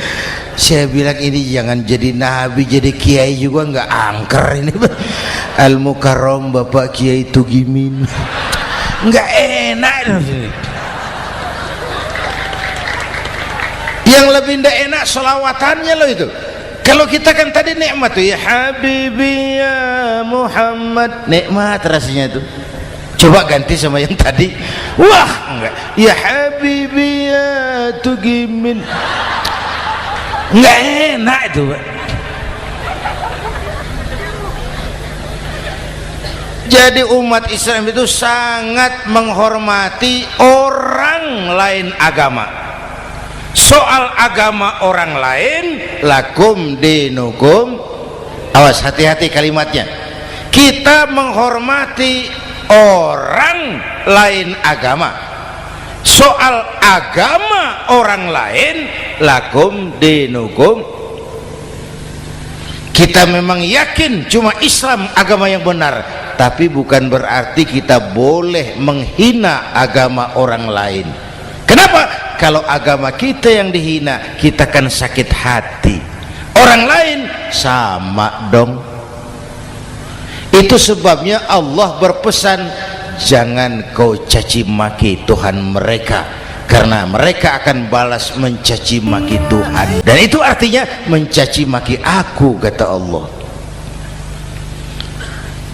Speaker 1: Saya bilang ini jangan jadi nabi, jadi kiai juga nggak angker ini. Al Mukarram Bapak Kiai Tugimin, nggak enak. Yang lebih ndak enak selawatannya loh itu. Kalau kita kan tadi nikmat tuh, ya Habibi ya Muhammad, nikmat rasanya tuh. Coba ganti sama yang tadi, wah enggak, ya Habibi ya Tugimin, enggak enak itu, Pak. Jadi umat Islam itu sangat menghormati orang lain agama. Soal agama orang lain, lakum dinukum, awas hati-hati kalimatnya. Kita menghormati orang lain agama. Soal agama orang lain, lakum dinukum. Kita memang yakin cuma Islam agama yang benar, tapi bukan berarti kita boleh menghina agama orang lain. Kenapa? Kalau agama kita yang dihina, kita kan sakit hati. Orang lain sama dong. Itu sebabnya Allah berpesan, jangan kau caci maki Tuhan mereka, karena mereka akan balas mencaci maki Tuhan. Dan itu artinya mencaci maki aku, kata Allah.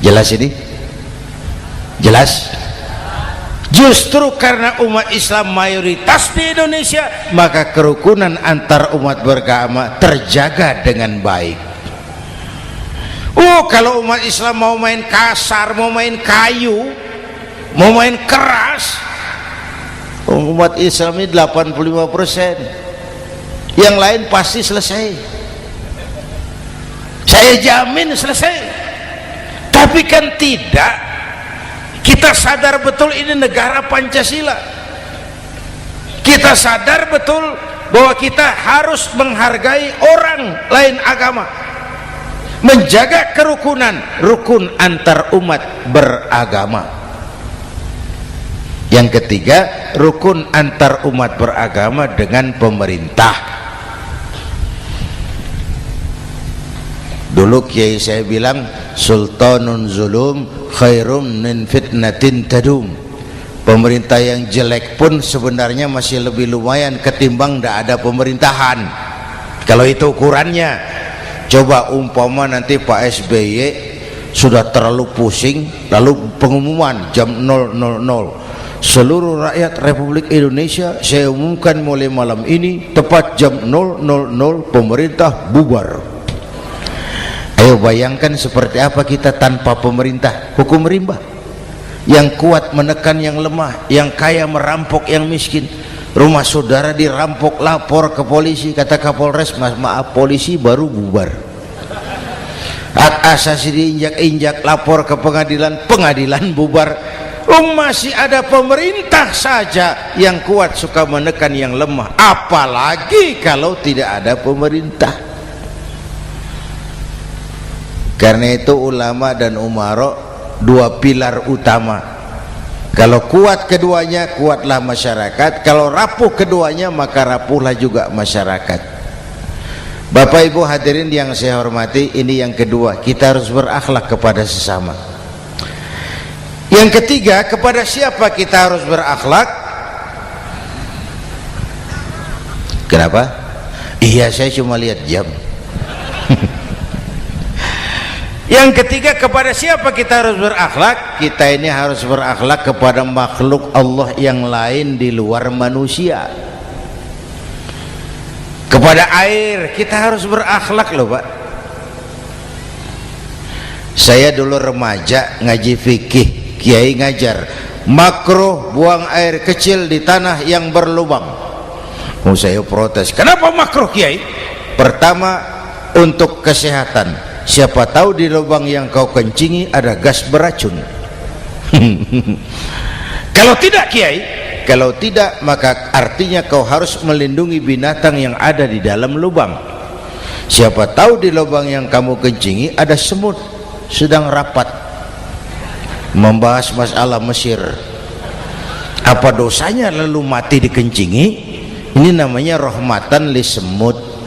Speaker 1: Jelas ini? Jelas? Justru karena umat Islam mayoritas di Indonesia, maka kerukunan antar umat beragama terjaga dengan baik. Kalau umat Islam mau main kasar, mau main kayu, mau main keras, umat Islam ini 85%, yang lain pasti selesai. Saya jamin selesai. Tapi kan tidak. Kita sadar betul ini negara Pancasila. Kita sadar betul bahwa kita harus menghargai orang lain agama, menjaga kerukunan, rukun antar umat beragama. Yang ketiga, rukun antar umat beragama dengan pemerintah. Dulu kiai saya bilang, sultanun zulum khairum min fitnatin tadum. Pemerintah yang jelek pun sebenarnya masih lebih lumayan ketimbang tidak ada pemerintahan, kalau itu ukurannya. Coba umpama nanti Pak SBY sudah terlalu pusing, lalu pengumuman jam 000 seluruh rakyat Republik Indonesia, saya umumkan mulai malam ini tepat jam 00.00 pemerintah bubar. Ayo bayangkan seperti apa kita tanpa pemerintah. Hukum rimba, yang kuat menekan yang lemah, yang kaya merampok yang miskin. Rumah saudara dirampok, lapor ke polisi, kata Kapolres, maaf polisi baru bubar. Hak asasi diinjak-injak, lapor ke pengadilan, pengadilan bubar. Masih ada pemerintah saja yang kuat suka menekan yang lemah, apalagi kalau tidak ada pemerintah. Karena itu ulama dan umara dua pilar utama. Kalau kuat keduanya, kuatlah masyarakat. Kalau rapuh keduanya, maka rapuhlah juga masyarakat. Bapak Ibu hadirin yang saya hormati, ini yang kedua, kita harus berakhlak kepada sesama. Yang ketiga, kepada siapa kita harus berakhlak? Kenapa? Iya, saya cuma lihat jam. Yang ketiga, kepada siapa kita harus berakhlak? Kita ini harus berakhlak kepada makhluk Allah yang lain di luar manusia. Kepada air kita harus berakhlak loh Pak. Saya dulu remaja ngaji fikih, kiai ngajar makruh buang air kecil di tanah yang berlubang. Saya protes, kenapa makruh kiai? Pertama, untuk kesehatan. Siapa tahu di lubang yang kau kencingi ada gas beracun. Kalau tidak kiai, kalau tidak maka artinya kau harus melindungi binatang yang ada di dalam lubang. Siapa tahu di lubang yang kamu kencingi ada semut sedang rapat membahas masalah Mesir. Apa dosanya lalu mati dikencingi? Ini namanya rahmatan li semut.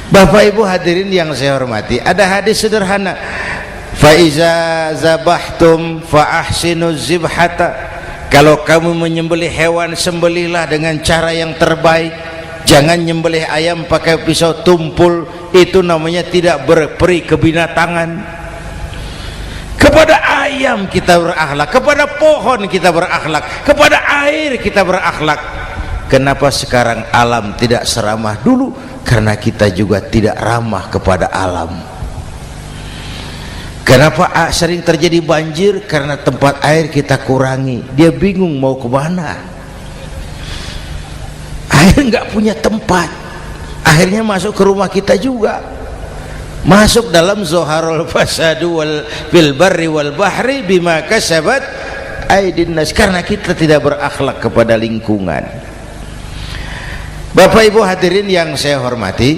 Speaker 1: Bapak Ibu hadirin yang saya hormati, ada hadis sederhana, fa iza zabahtum fa ahsinu zibhata. Kalau kamu menyembelih hewan, sembelihlah dengan cara yang terbaik. Jangan nyembelih ayam pakai pisau tumpul, itu namanya tidak berperi kebinatangan. Kepada ayam kita berakhlak, kepada pohon kita berakhlak, kepada air kita berakhlak. Kenapa sekarang alam tidak seramah dulu? Karena kita juga tidak ramah kepada alam. Kenapa sering terjadi banjir? Karena tempat air kita kurangi. Dia bingung mau ke mana. Air nggak punya tempat. Akhirnya masuk ke rumah kita juga. Masuk dalam zoharul fasadu fil barri wal bahri bima kasabat aydin nas. Karena kita tidak berakhlak kepada lingkungan. Bapak Ibu hadirin yang saya hormati,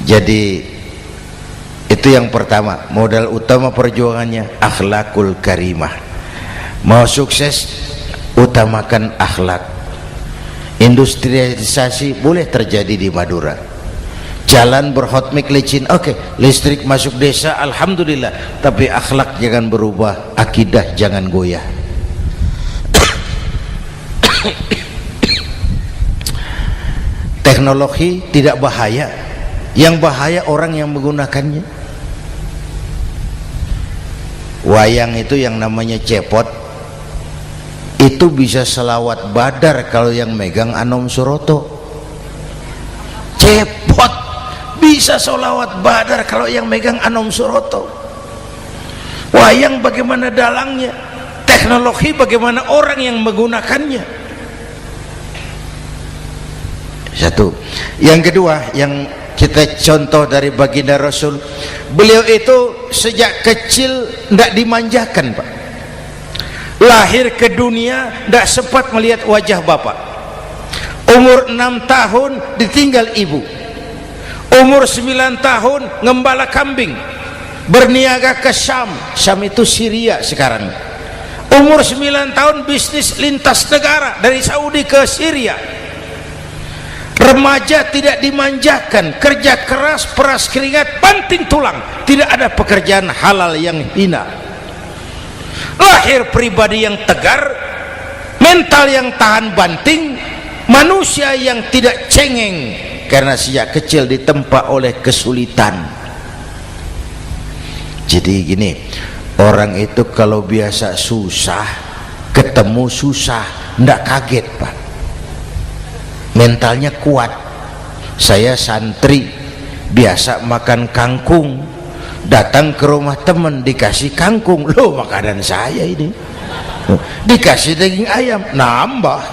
Speaker 1: jadi itu yang pertama, modal utama perjuangannya akhlakul karimah. Mau sukses, utamakan akhlak. Industrialisasi boleh terjadi di Madura, jalan berhotmik licin, oke, listrik masuk desa, alhamdulillah, tapi akhlak jangan berubah, akidah jangan goyah. Teknologi tidak bahaya, yang bahaya orang yang menggunakannya. Wayang itu yang namanya cepot, itu bisa selawat badar kalau yang megang Anom Suroto. Cepot bisa selawat badar kalau yang megang Anom Suroto. Wayang bagaimana dalangnya, teknologi bagaimana orang yang menggunakannya. Satu. Yang kedua, yang kita contoh dari baginda Rasul, beliau itu sejak kecil tidak dimanjakan Pak. Lahir ke dunia tidak sempat melihat wajah bapak. Umur 6 tahun ditinggal ibu. Umur 9 tahun ngembala kambing, berniaga ke Syam. Syam itu Syria sekarang. Umur 9 tahun bisnis lintas negara dari Saudi ke Syria. Remaja tidak dimanjakan, kerja keras, peras keringat, banting tulang, tidak ada pekerjaan halal yang hina. Lahir pribadi yang tegar, mental yang tahan banting, manusia yang tidak cengeng karena sejak kecil ditempa oleh kesulitan. Jadi gini, orang itu kalau biasa susah, ketemu susah, ndak kaget Pak, mentalnya kuat. Saya santri biasa makan kangkung, datang ke rumah teman dikasih kangkung, loh makanan saya ini, dikasih daging ayam, nambah.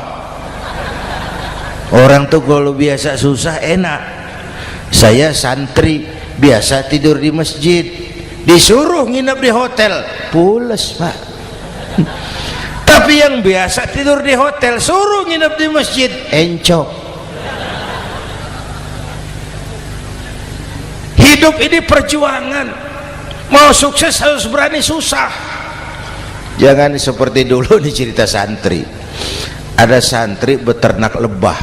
Speaker 1: Orang tuh kalau biasa susah enak. Saya santri biasa tidur di masjid, disuruh nginep di hotel, pules Pak. Tapi yang biasa tidur di hotel suruh nginep di masjid, encok. Hidup ini perjuangan, mau sukses harus berani susah. Jangan seperti dulu di cerita santri, ada santri beternak lebah,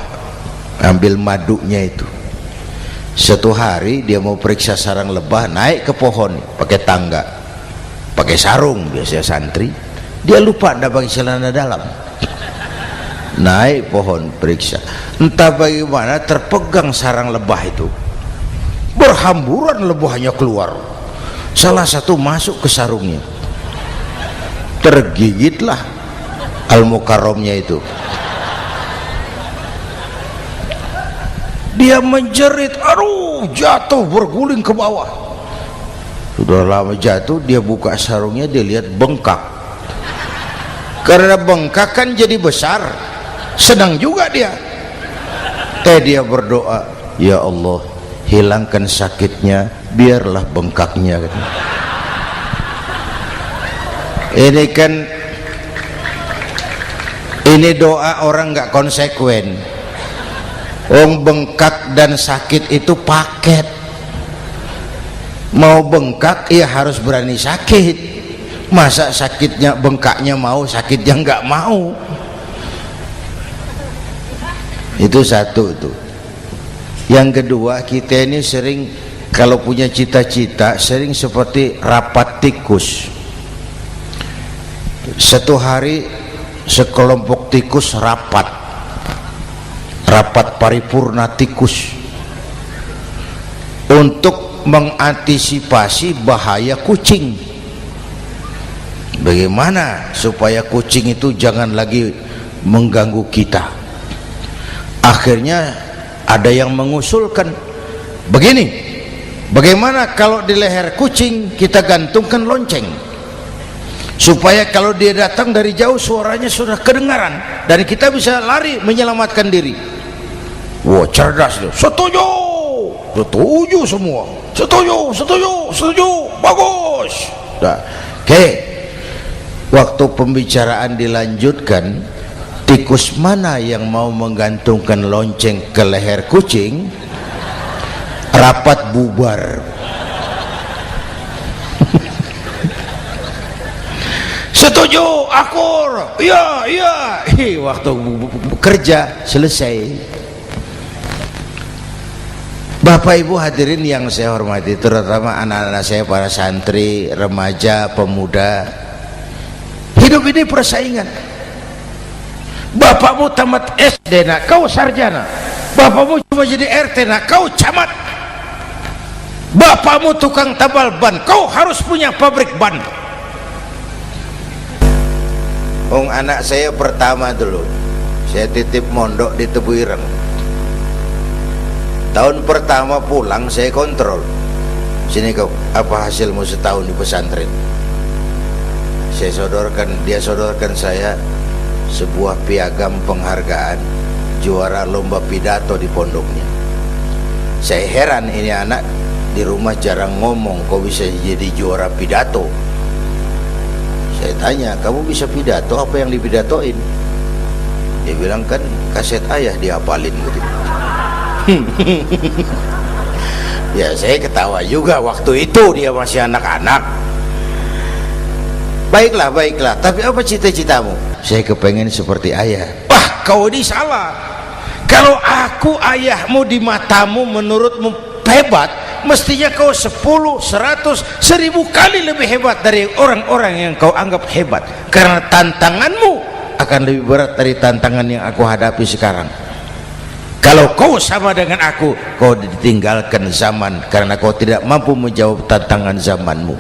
Speaker 1: ambil madunya itu. Satu hari dia mau periksa sarang lebah, naik ke pohon pakai tangga, pakai sarung biasanya santri, dia lupa ada pakai celana dalam, naik pohon periksa, entah bagaimana terpegang sarang lebah itu, berhamburan lebahnya keluar, salah satu masuk ke sarungnya, tergigitlah Al-Mukarramnya itu. Dia menjerit, aduh, jatuh berguling ke bawah. Sudah lama jatuh, dia buka sarungnya, dia lihat bengkak. Karena bengkak kan jadi besar, senang juga dia. Dia berdoa, ya Allah, hilangkan sakitnya, biarlah bengkaknya. Ini doa orang nggak konsekuen. Bengkak dan sakit itu paket. Mau bengkak ya harus berani sakit. Masa sakitnya bengkaknya mau, sakitnya nggak mau. Itu satu tuh. Yang kedua, kita ini sering kalau punya cita-cita sering seperti rapat tikus. Satu hari sekelompok tikus rapat paripurna tikus untuk mengantisipasi bahaya kucing. Bagaimana supaya kucing itu jangan lagi mengganggu kita. Akhirnya ada yang mengusulkan begini, bagaimana kalau di leher kucing kita gantungkan lonceng, supaya kalau dia datang dari jauh suaranya sudah kedengaran dan kita bisa lari menyelamatkan diri. Wah, cerdas dia. Setuju semua. Setuju, bagus. Nah, oke. Waktu pembicaraan dilanjutkan, tikus mana yang mau menggantungkan lonceng ke leher kucing? Rapat bubar. Setuju, akur. Iya. Waktu kerja selesai. Bapak Ibu hadirin yang saya hormati, terutama anak-anak saya, para santri, remaja, pemuda. Hidup ini persaingan. Bapakmu tamat SD, nak, kau sarjana. Bapakmu cuma jadi RT, nak, kau camat. Bapakmu tukang tabal ban, kau harus punya pabrik ban. Anak saya pertama dulu, saya titip mondok di Tebu Ireng. Tahun pertama pulang saya kontrol, sini kau, apa hasilmu setahun di pesantren? Dia sodorkan saya sebuah piagam penghargaan juara lomba pidato di pondoknya. Saya heran, ini anak di rumah jarang ngomong, kok bisa jadi juara pidato? Saya tanya, kamu bisa pidato, apa yang dipidatoin? Dia bilang, kan kaset ayah dihafalin gitu. Ya saya ketawa juga, waktu itu dia masih anak-anak. Baiklah, tapi apa cita-citamu? Saya kepengen seperti ayah. Wah, kau ini salah. Kalau aku ayahmu di matamu menurutmu hebat, mestinya kau 10, 100, 1000 kali lebih hebat dari orang-orang yang kau anggap hebat. Karena tantanganmu akan lebih berat dari tantangan yang aku hadapi sekarang. Kalau kau sama dengan aku, kau ditinggalkan zaman karena kau tidak mampu menjawab tantangan zamanmu.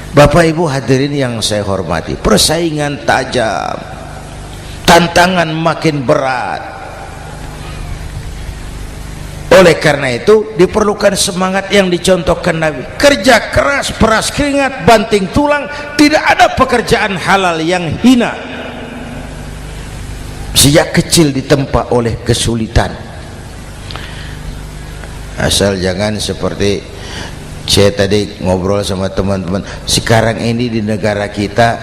Speaker 1: Bapak Ibu hadirin yang saya hormati, persaingan tajam, tantangan makin berat. Oleh karena itu diperlukan semangat yang dicontohkan Nabi. Kerja keras, peras keringat, banting tulang. Tidak ada pekerjaan halal yang hina. Sejak kecil ditempa oleh kesulitan. Asal jangan seperti saya tadi ngobrol sama teman-teman, sekarang ini di negara kita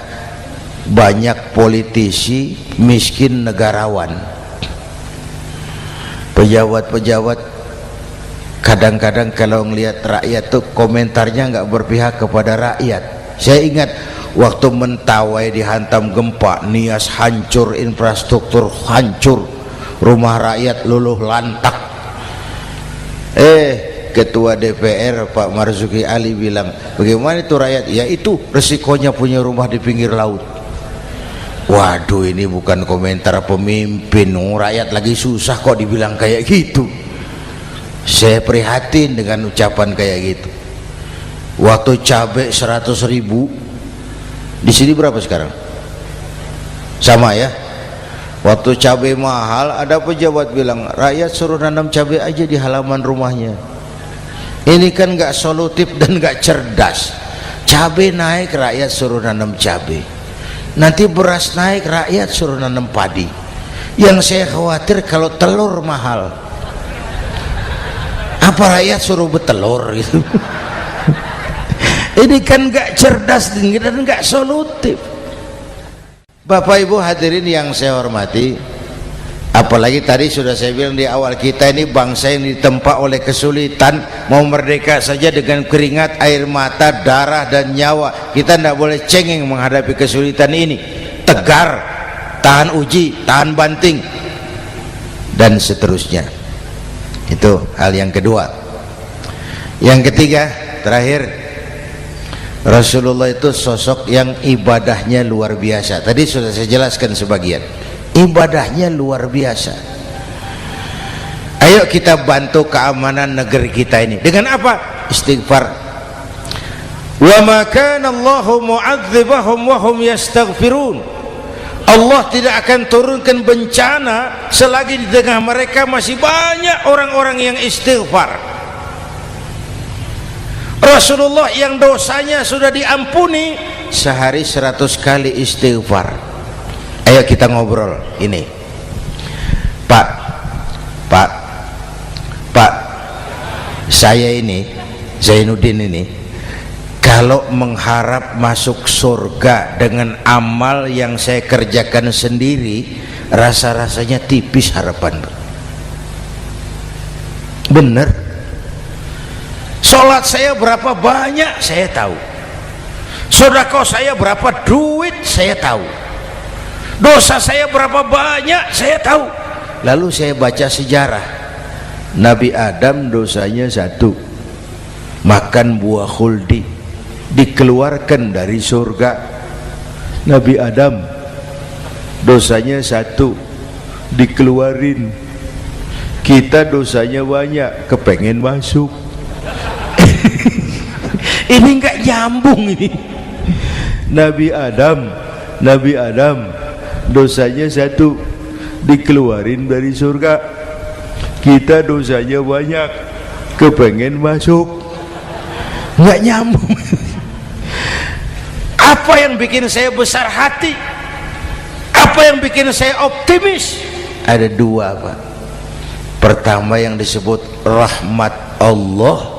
Speaker 1: banyak politisi miskin negarawan. Pejabat-pejabat kadang-kadang kalau ngelihat rakyat tuh komentarnya nggak berpihak kepada rakyat. Saya ingat waktu Mentawai dihantam gempa, Nias hancur, infrastruktur hancur, rumah rakyat luluh lantak. Ketua DPR Pak Marzuki Ali bilang, bagaimana itu rakyat? Ya itu resikonya punya rumah di pinggir laut. Waduh, ini bukan komentar pemimpin, rakyat lagi susah kok dibilang kayak gitu. Saya prihatin dengan ucapan kayak gitu. Waktu cabai 100.000, di sini berapa sekarang? Sama ya. Waktu cabai mahal, ada pejabat bilang, rakyat suruh nanam cabai aja di halaman rumahnya. Ini kan nggak solutif dan nggak cerdas. Cabai naik, rakyat suruh nanam cabai. Nanti beras naik, rakyat suruh nanam padi. Yang saya khawatir kalau telur mahal, apa rakyat suruh bertelur gitu? Ini kan nggak cerdas dan nggak solutif. Bapak Ibu hadirin yang saya hormati, apalagi tadi sudah saya bilang di awal, kita ini bangsa yang ditempa oleh kesulitan. Mau merdeka saja dengan keringat, air mata, darah dan nyawa. Kita tidak boleh cengeng menghadapi kesulitan ini. Tegar, tahan uji, tahan banting, dan seterusnya. Itu hal yang kedua. Yang ketiga, terakhir, Rasulullah itu sosok yang ibadahnya luar biasa. Tadi sudah saya jelaskan sebagian. Ibadahnya luar biasa. Ayo kita bantu keamanan negeri kita ini. Dengan apa? Istighfar. Wa ma kana Allahu mu'adzibahum wa hum yastaghfirun. Allah tidak akan turunkan bencana selagi di tengah mereka masih banyak orang-orang yang istighfar. Rasulullah yang dosanya sudah diampuni sehari 100 kali istighfar. Ayo kita ngobrol ini. Pak, saya ini Zainuddin ini, kalau mengharap masuk surga dengan amal yang saya kerjakan sendiri, rasa-rasanya tipis harapan. Bener. Sholat saya berapa banyak saya tahu, sedekah saya berapa duit saya tahu, dosa saya berapa banyak saya tahu. Lalu saya baca sejarah, Nabi Adam dosanya 1, makan buah khuldi, dikeluarkan dari surga. Nabi Adam dosanya 1, dikeluarin. Kita dosanya banyak, kepengen masuk. Ini enggak nyambung ini. Nabi Adam dosanya 1, dikeluarin dari surga. Kita dosanya banyak, kepengen masuk. Enggak nyambung. Apa yang bikin saya besar hati? Apa yang bikin saya optimis? Ada 2, Pak. Pertama yang disebut rahmat Allah,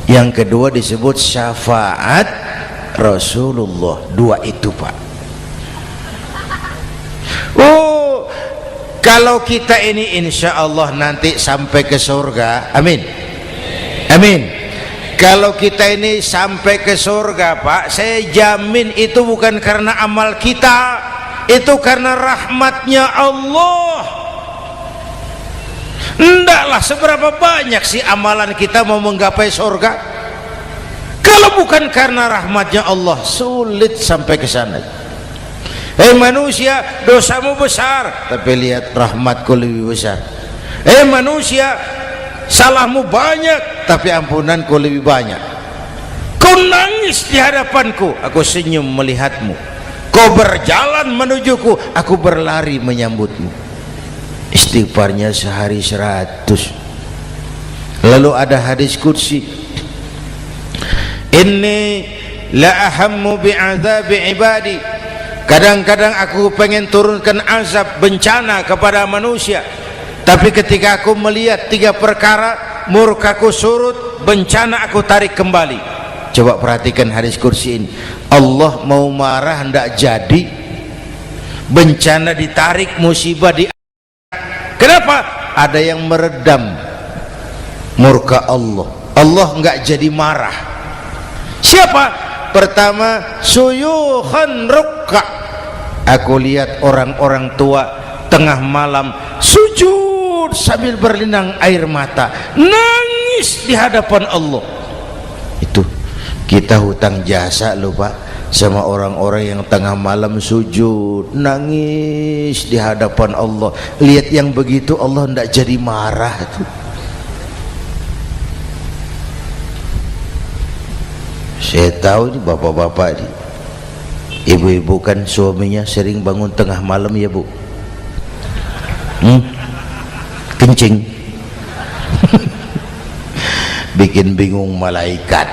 Speaker 1: yang kedua disebut syafaat Rasulullah. 2 itu, Pak. Oh, kalau kita ini insya Allah nanti sampai ke surga, amin, amin. Kalau kita ini sampai ke surga, Pak, saya jamin itu bukan karena amal kita, itu karena rahmatnya Allah. Ndaklah seberapa banyak sih amalan kita mau menggapai surga. Kalau bukan karena rahmatnya Allah, sulit sampai ke sana. Hei manusia, dosamu besar, tapi lihat rahmatku lebih besar. Hei manusia, salahmu banyak, tapi ampunanku lebih banyak. Kau nangis nangis di hadapanku, aku senyum melihatmu. Kau berjalan menujuku, aku berlari menyambutmu. Istighfarnya sehari 100. Lalu ada hadis qudsi, inni la ahammu bi'adzabi ibadi. Kadang-kadang aku pengen turunkan azab, bencana kepada manusia, tapi ketika aku melihat 3 perkara, murkaku surut, bencana aku tarik kembali. Coba perhatikan hadis qudsi ini. Allah mau marah hendak jadi, bencana ditarik, musibah di. Kenapa? Ada yang meredam murka Allah. Allah enggak jadi marah. Siapa? Pertama, suyukhan rukka. Aku lihat orang-orang tua tengah malam sujud sambil berlinang air mata, nangis di hadapan Allah. Itu kita hutang jasa loh Pak sama orang-orang yang tengah malam sujud nangis di hadapan Allah. Lihat yang begitu Allah enggak jadi marah tuh. Saya tahu nih bapak-bapak nih, ibu-ibu kan suaminya sering bangun tengah malam ya Bu, kencing bikin bingung malaikat.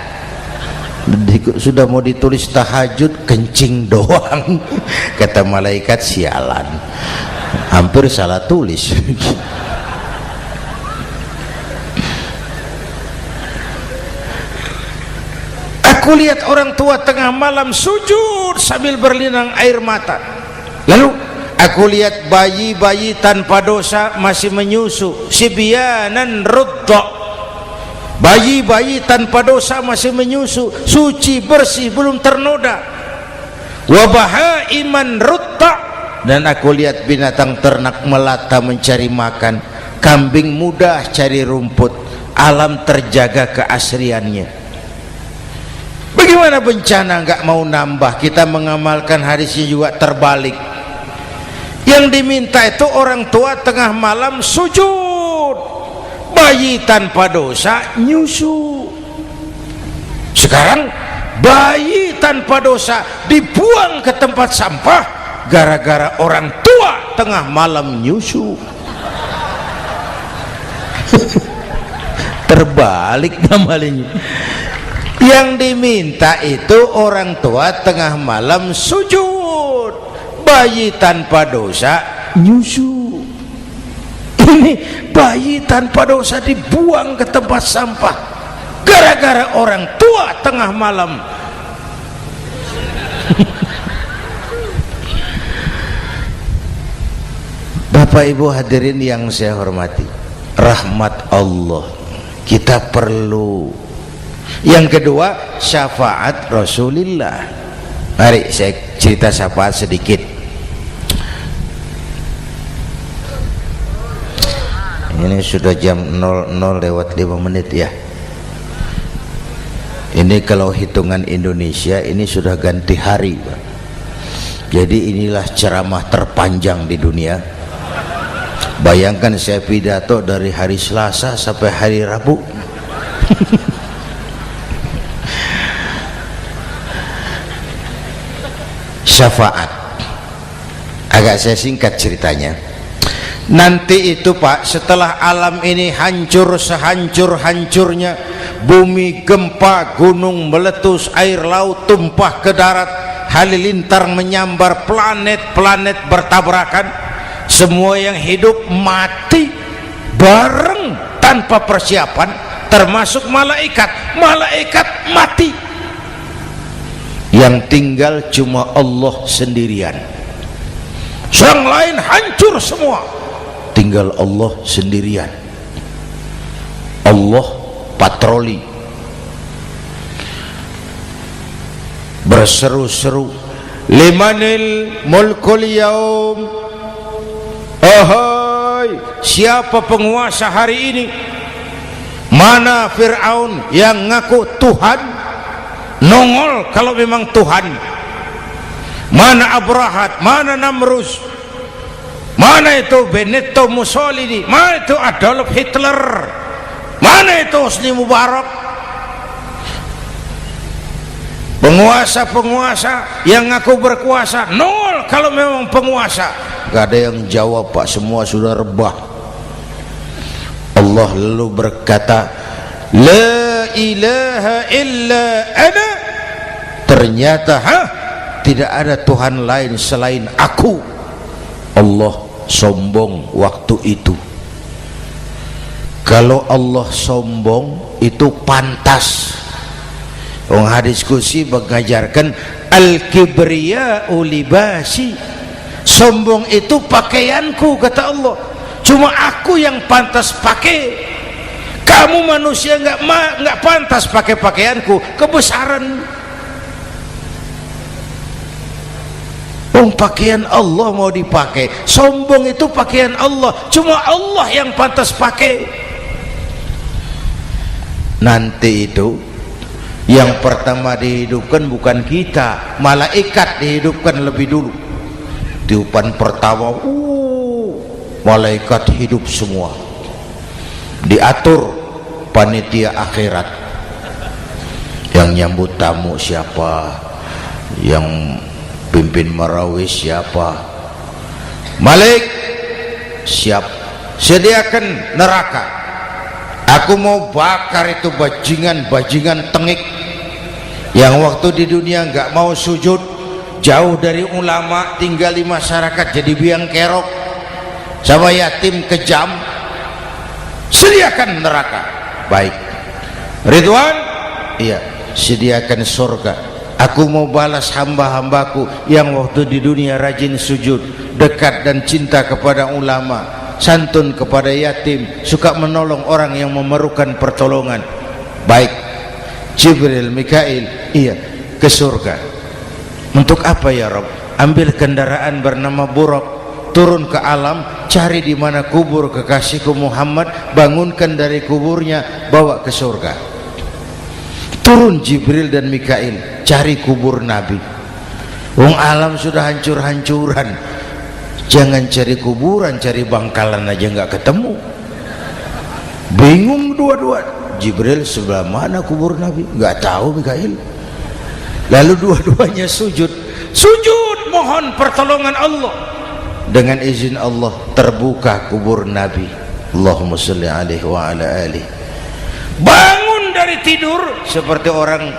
Speaker 1: Sudah mau ditulis tahajud, kencing doang. Kata malaikat, sialan, hampir salah tulis. Aku lihat orang tua tengah malam sujud sambil berlinang air mata. Lalu aku lihat bayi-bayi tanpa dosa masih menyusu, sibyanan rudda. Bayi-bayi tanpa dosa masih menyusu, suci bersih, belum ternoda. Wa bahaiman rudda. Dan aku lihat binatang ternak melata mencari makan, kambing mudah cari rumput, alam terjaga keasriannya. Bagaimana bencana enggak mau nambah? Kita mengamalkan hadisnya juga terbalik. Yang diminta itu orang tua tengah malam sujud, bayi tanpa dosa nyusu. Sekarang bayi tanpa dosa dibuang ke tempat sampah gara-gara orang tua tengah malam nyusu. Terbalik namanya. Yang diminta itu orang tua tengah malam sujud, bayi tanpa dosa nyusu. Ini bayi tanpa dosa dibuang ke tempat sampah gara-gara orang tua tengah malam. Bapak Ibu hadirin yang saya hormati, rahmat Allah kita perlu. Yang kedua, syafaat Rasulullah. Mari saya cerita syafaat sedikit. Ini sudah jam 00:05 ya. Ini kalau hitungan Indonesia ini sudah ganti hari, Pak. Jadi inilah ceramah terpanjang di dunia. Bayangkan saya pidato dari hari Selasa sampai hari Rabu. Syafaat agak saya singkat ceritanya. Nanti itu Pak, setelah alam ini hancur sehancur-hancurnya, bumi gempa, gunung meletus, air laut tumpah ke darat, halilintar menyambar, planet-planet bertabrakan, semua yang hidup mati bareng tanpa persiapan, termasuk malaikat. Malaikat mati, yang tinggal cuma Allah sendirian. Yang lain hancur semua, tinggal Allah sendirian. Allah patroli, berseru-seru, limanil mulkul yaum. Ahai, siapa penguasa hari ini? Mana Fir'aun yang ngaku Tuhan? Nongol kalau memang Tuhan. Mana Abrahat, mana Namrus, mana itu Benito Mussolini, mana itu Adolf Hitler, mana itu Hosni Mubarak. Penguasa-penguasa yang ngaku berkuasa nol kalau memang penguasa. Gak ada yang jawab Pak, semua sudah rebah. Allah lalu berkata, la ilaha illa ana. Ternyata tidak ada Tuhan lain selain aku. Allah sombong waktu itu. Kalau Allah sombong itu pantas. Hadis kursi mengajarkan al-kibriya'u libasi, sombong itu pakaianku, kata Allah. Cuma aku yang pantas pakai. Kamu manusia nggak pantas pakai pakaianku, kebesaran. Pakaian Allah mau dipakai, sombong itu pakaian Allah, cuma Allah yang pantas pakai. Nanti itu yang pertama dihidupkan bukan kita, malaikat dihidupkan lebih dulu. Tiupan pertama, malaikat hidup semua. Diatur panitia akhirat. Yang nyambut tamu siapa, yang pimpin marawis siapa. Malik, siap, sediakan neraka. Aku mau bakar itu bajingan tengik yang waktu di dunia nggak mau sujud, jauh dari ulama, tinggal di masyarakat jadi biang kerok, sama yatim kejam. Sediakan neraka. Baik. Ridwan, iya, sediakan surga. Aku mau balas hamba-hambaku yang waktu di dunia rajin sujud, dekat dan cinta kepada ulama, santun kepada yatim, suka menolong orang yang memerlukan pertolongan. Baik. Jibril, Mikail, iya, ke surga. Untuk apa ya Rabb? Ambil kendaraan bernama Buraq, turun ke alam, cari di mana kubur kekasihku Muhammad, bangunkan dari kuburnya, bawa ke surga. Turun Jibril dan Mikail, cari kubur Nabi. Wong alam sudah hancur-hancuran, jangan cari kuburan, cari bangkalan aja nggak ketemu. Bingung dua-dua. Jibril, sebelah mana kubur Nabi? Nggak tahu Mikail. Lalu dua-duanya sujud mohon pertolongan Allah. Dengan izin Allah terbuka kubur Nabi. Allahumma sholli alaihi wa ala alihi. Bangun dari tidur seperti orang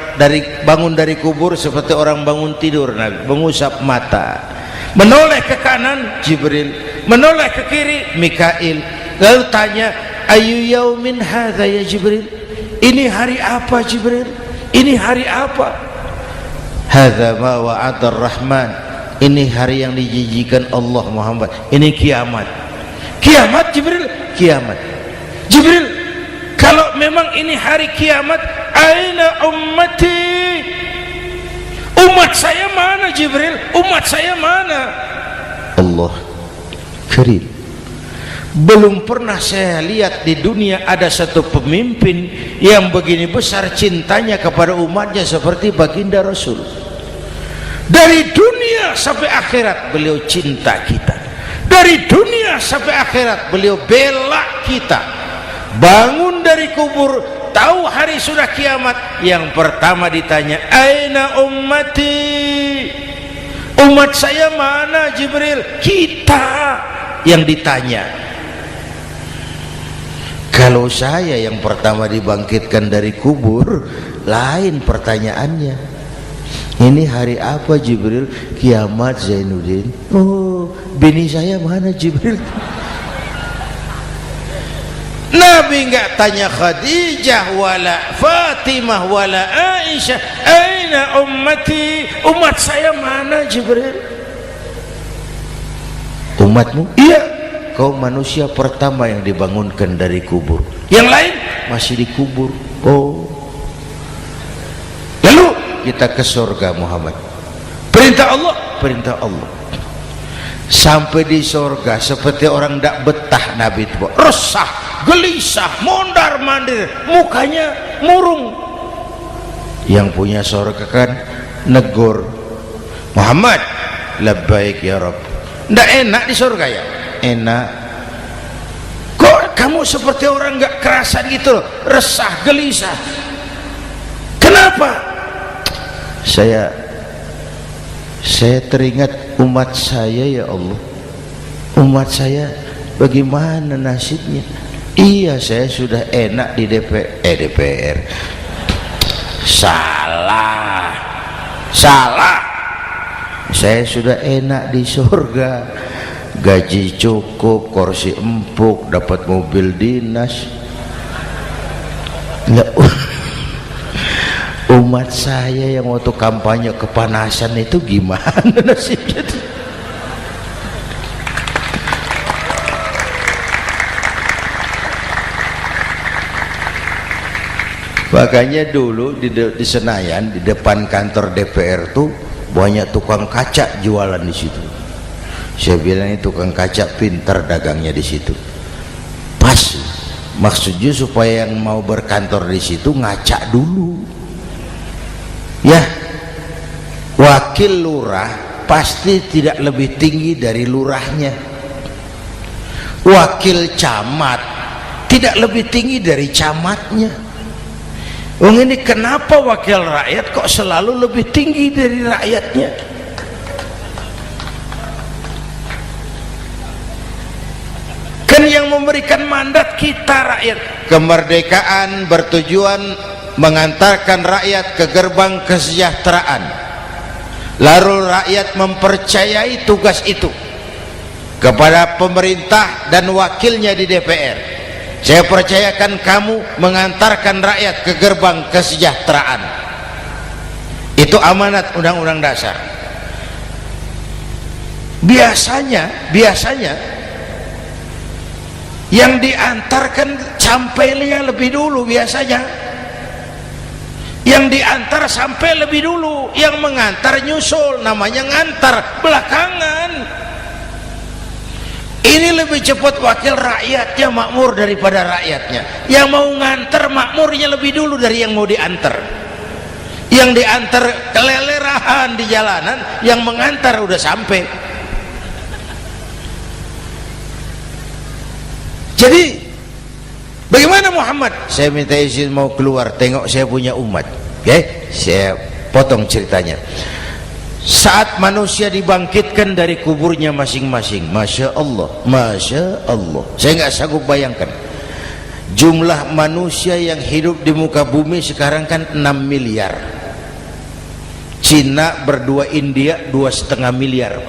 Speaker 1: bangun dari kubur seperti orang bangun tidur. Nabi mengusap mata, menoleh ke kanan Jibril, menoleh ke kiri Mikail. Lalu tanya, ayu yaumin hadza ya Jibril? Ini hari apa Jibril? Ini hari apa? Hadza ma wa'ada ar-Rahman. Ini hari yang dijanjikan Allah Muhammad. Ini kiamat. Kiamat Jibril? Kiamat. Jibril, kalau memang ini hari kiamat, aina ummati? Umat saya mana Jibril? Umat saya mana? Allah Karim. Belum pernah saya lihat di dunia ada satu pemimpin yang begini besar cintanya kepada umatnya seperti baginda Rasul. Dari dunia sampai akhirat beliau cinta kita. Dari dunia sampai akhirat beliau bela kita. Bangun dari kubur, tahu hari sudah kiamat, yang pertama ditanya, aina ummati? Umat saya mana Jibril? Kita yang ditanya. Kalau saya yang pertama dibangkitkan dari kubur, lain pertanyaannya. Ini hari apa Jibril? Kiamat Zainuddin. Oh, bini saya mana Jibril? Nabi enggak tanya Khadijah wala Fatimah wala Aisyah, aina ummati? Umat saya mana Jibril? Umatmu? Iya, kau manusia pertama yang dibangunkan dari kubur. Yang lain masih dikubur. Oh. Lalu kita ke surga Muhammad. Perintah Allah, perintah Allah. Sampai di surga seperti orang tidak betah Nabi itu, resah, gelisah, mondar mandir, mukanya murung. Yang punya surga kan negur, Muhammad, labbaik ya Rabb. Tidak enak di surga ya? Enak. Kok kamu seperti orang nggak kerasan gitu, resah, gelisah? Kenapa? saya teringat umat saya, ya Allah, umat saya bagaimana nasibnya. Iya, saya sudah enak di DPR. Salah, saya sudah enak di surga, gaji cukup, kursi empuk, dapat mobil dinas. Umat saya yang waktu kampanye kepanasan itu gimana nasibnya? Makanya dulu di Senayan, di depan kantor DPR tuh banyak tukang kaca jualan di situ. Saya bilang ini tukang kaca pintar dagangnya di situ. Pas, maksudnya supaya yang mau berkantor di situ ngaca dulu. Ya, wakil lurah pasti tidak lebih tinggi dari lurahnya. Wakil camat tidak lebih tinggi dari camatnya. Ini kenapa wakil rakyat kok selalu lebih tinggi dari rakyatnya? Kan yang memberikan mandat kita rakyat. Kemerdekaan bertujuan mengantarkan rakyat ke gerbang kesejahteraan. Lalu rakyat mempercayai tugas itu kepada pemerintah dan wakilnya di DPR. Saya percayakan kamu mengantarkan rakyat ke gerbang kesejahteraan. Itu amanat Undang-Undang Dasar. Biasanya yang diantarkan sampainya lebih dulu. Biasanya yang diantar sampai lebih dulu, yang mengantar nyusul, namanya ngantar belakangan. Ini lebih cepat wakil rakyatnya makmur daripada rakyatnya. Yang mau nganter makmurnya lebih dulu dari yang mau diantar. Yang diantar kelelerahan di jalanan, yang mengantar udah sampai. Jadi bagaimana Muhammad? Saya minta izin mau keluar, tengok saya punya umat. Oke, saya potong ceritanya. Saat manusia dibangkitkan dari kuburnya masing-masing, Masya Allah, Masya Allah, saya nggak sanggup bayangkan jumlah manusia yang hidup di muka bumi sekarang kan 6 miliar. Cina berdua, India 2,5 miliar.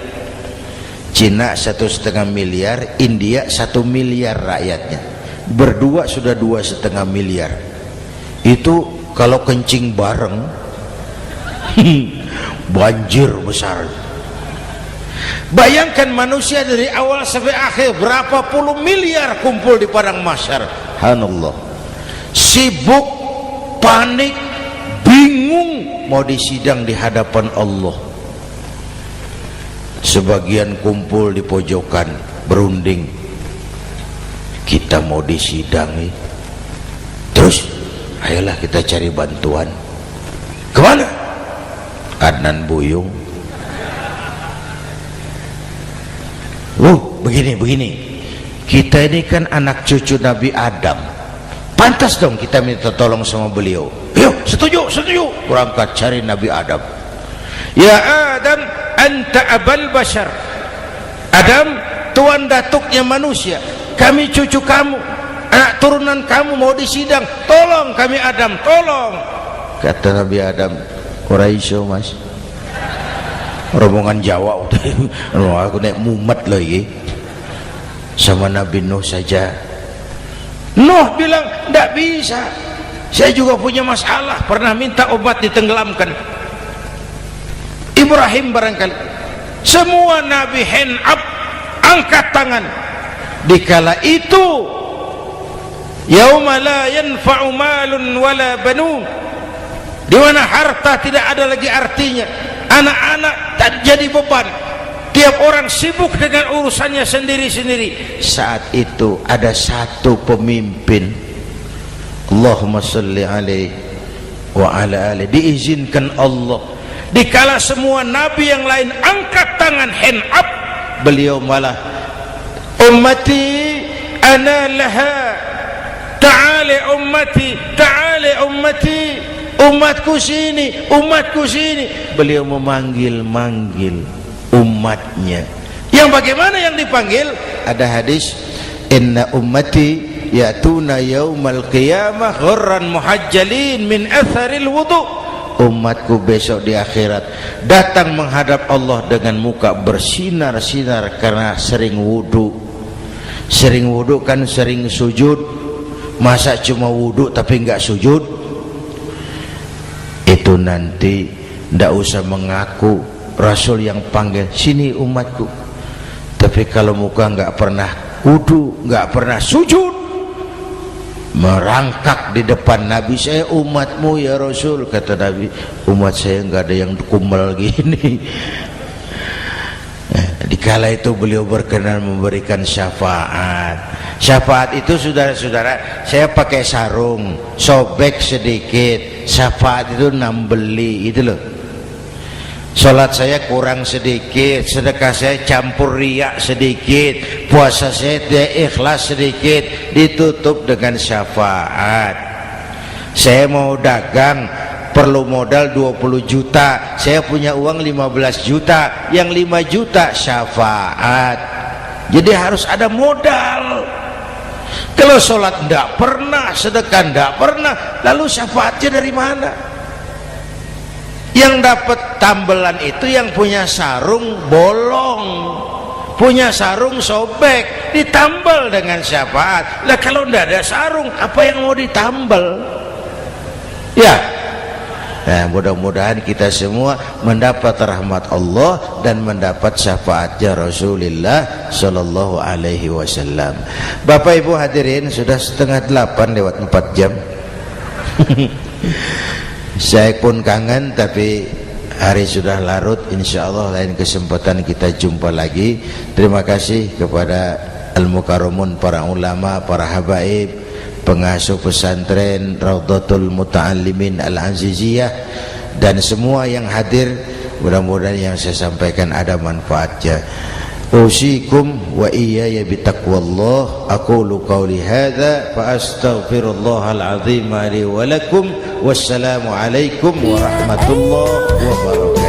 Speaker 1: Cina 1,5 miliar, India 1 miliar rakyatnya. Berdua sudah 2,5 miliar. Itu kalau kencing bareng banjir besar. Bayangkan manusia dari awal sampai akhir berapa puluh miliar kumpul di padang mahsyar. Subhanallah. Sibuk, panik, bingung mau disidang di hadapan Allah. Sebagian kumpul di pojokan berunding, kita mau disidangi. Terus ayolah kita cari bantuan. Kemana? Adnan Buyung. Begini. Kita ini kan anak cucu Nabi Adam. Pantas dong kita minta tolong sama beliau. Yuk, setuju. Berangkat cari Nabi Adam. Ya Adam, anta abal bashar. Adam, tuan datuknya manusia. Kami cucu kamu, anak turunan kamu mau disidang. Tolong kami Adam, tolong. Kata Nabi Adam, Quraisy mas, rombongan Jawa udah. Aku naik mumet lagi sama Nabi Nuh saja. Nuh bilang tidak bisa, saya juga punya masalah, pernah minta obat ditenggelamkan. Ibrahim barangkali. Semua Nabi hand up, angkat tangan. Dikala itu yauma la yanfa'u malun wala banun, di mana harta tidak ada lagi artinya, anak-anak tak jadi beban, tiap orang sibuk dengan urusannya sendiri-sendiri. Saat itu ada satu pemimpin, Allahumma salli alaihi wa ala alihi, diizinkan Allah. Dikala semua nabi yang lain angkat tangan hand up, beliau malah ummati ana laha, ta'ali ummati, ta'ali ummati, umatku sini, umatku sini. Beliau memanggil-manggil umatnya. Yang bagaimana yang dipanggil? Ada hadis, inna ummati ya'tuna yaumal qiyamah ghurran muhajjalin min atharil wudu. Umatku besok di akhirat datang menghadap Allah dengan muka bersinar-sinar karena sering wudu. Sering wudu kan sering sujud. Masa cuma wudu tapi enggak sujud? Itu nanti ndak usah mengaku Rasul yang panggil, sini umatku. Tapi kalau muka enggak pernah wudu, enggak pernah sujud, merangkak di depan Nabi, saya umatmu ya Rasul. Kata Nabi, umat saya enggak ada yang kumal gini. Dikala itu beliau berkenan memberikan syafaat. Syafaat itu saudara-saudara, saya pakai sarung, sobek sedikit. Syafaat itu nambeli itu loh. Salat saya kurang sedikit, sedekah saya campur riak sedikit, puasa saya tidak ikhlas sedikit, ditutup dengan syafaat. Saya mau dagang, perlu modal 20 juta, saya punya uang 15 juta, yang 5 juta syafaat. Jadi harus ada modal. Kalau sholat tidak pernah, sedekah tidak pernah, lalu syafaatnya dari mana? Yang dapat tambelan itu yang punya sarung bolong, punya sarung sobek, ditambal dengan syafaat. Lah kalau tidak ada sarung, apa yang mau ditambal? Ya. Nah, mudah-mudahan kita semua mendapat rahmat Allah dan mendapat syafaatnya Rasulullah Sallallahu Alaihi Wasallam. Bapak Ibu hadirin, sudah 7:30 lewat 4 jam. Saya pun kangen, tapi hari sudah larut. Insya Allah lain kesempatan kita jumpa lagi. Terima kasih kepada Al-Mukarramun, para ulama, para habaib, pengasuh pesantren Raudhatul Muta'allimin Al-Aziziyah, dan semua yang hadir. Mudah-mudahan yang saya sampaikan ada manfaatnya. Usikum wa iyaya bitaqwallah. Aqulu qawli hadza fa astaghfirullahal azim li wa lakum. Wassalamu alaikum warahmatullahi wabarakatuh.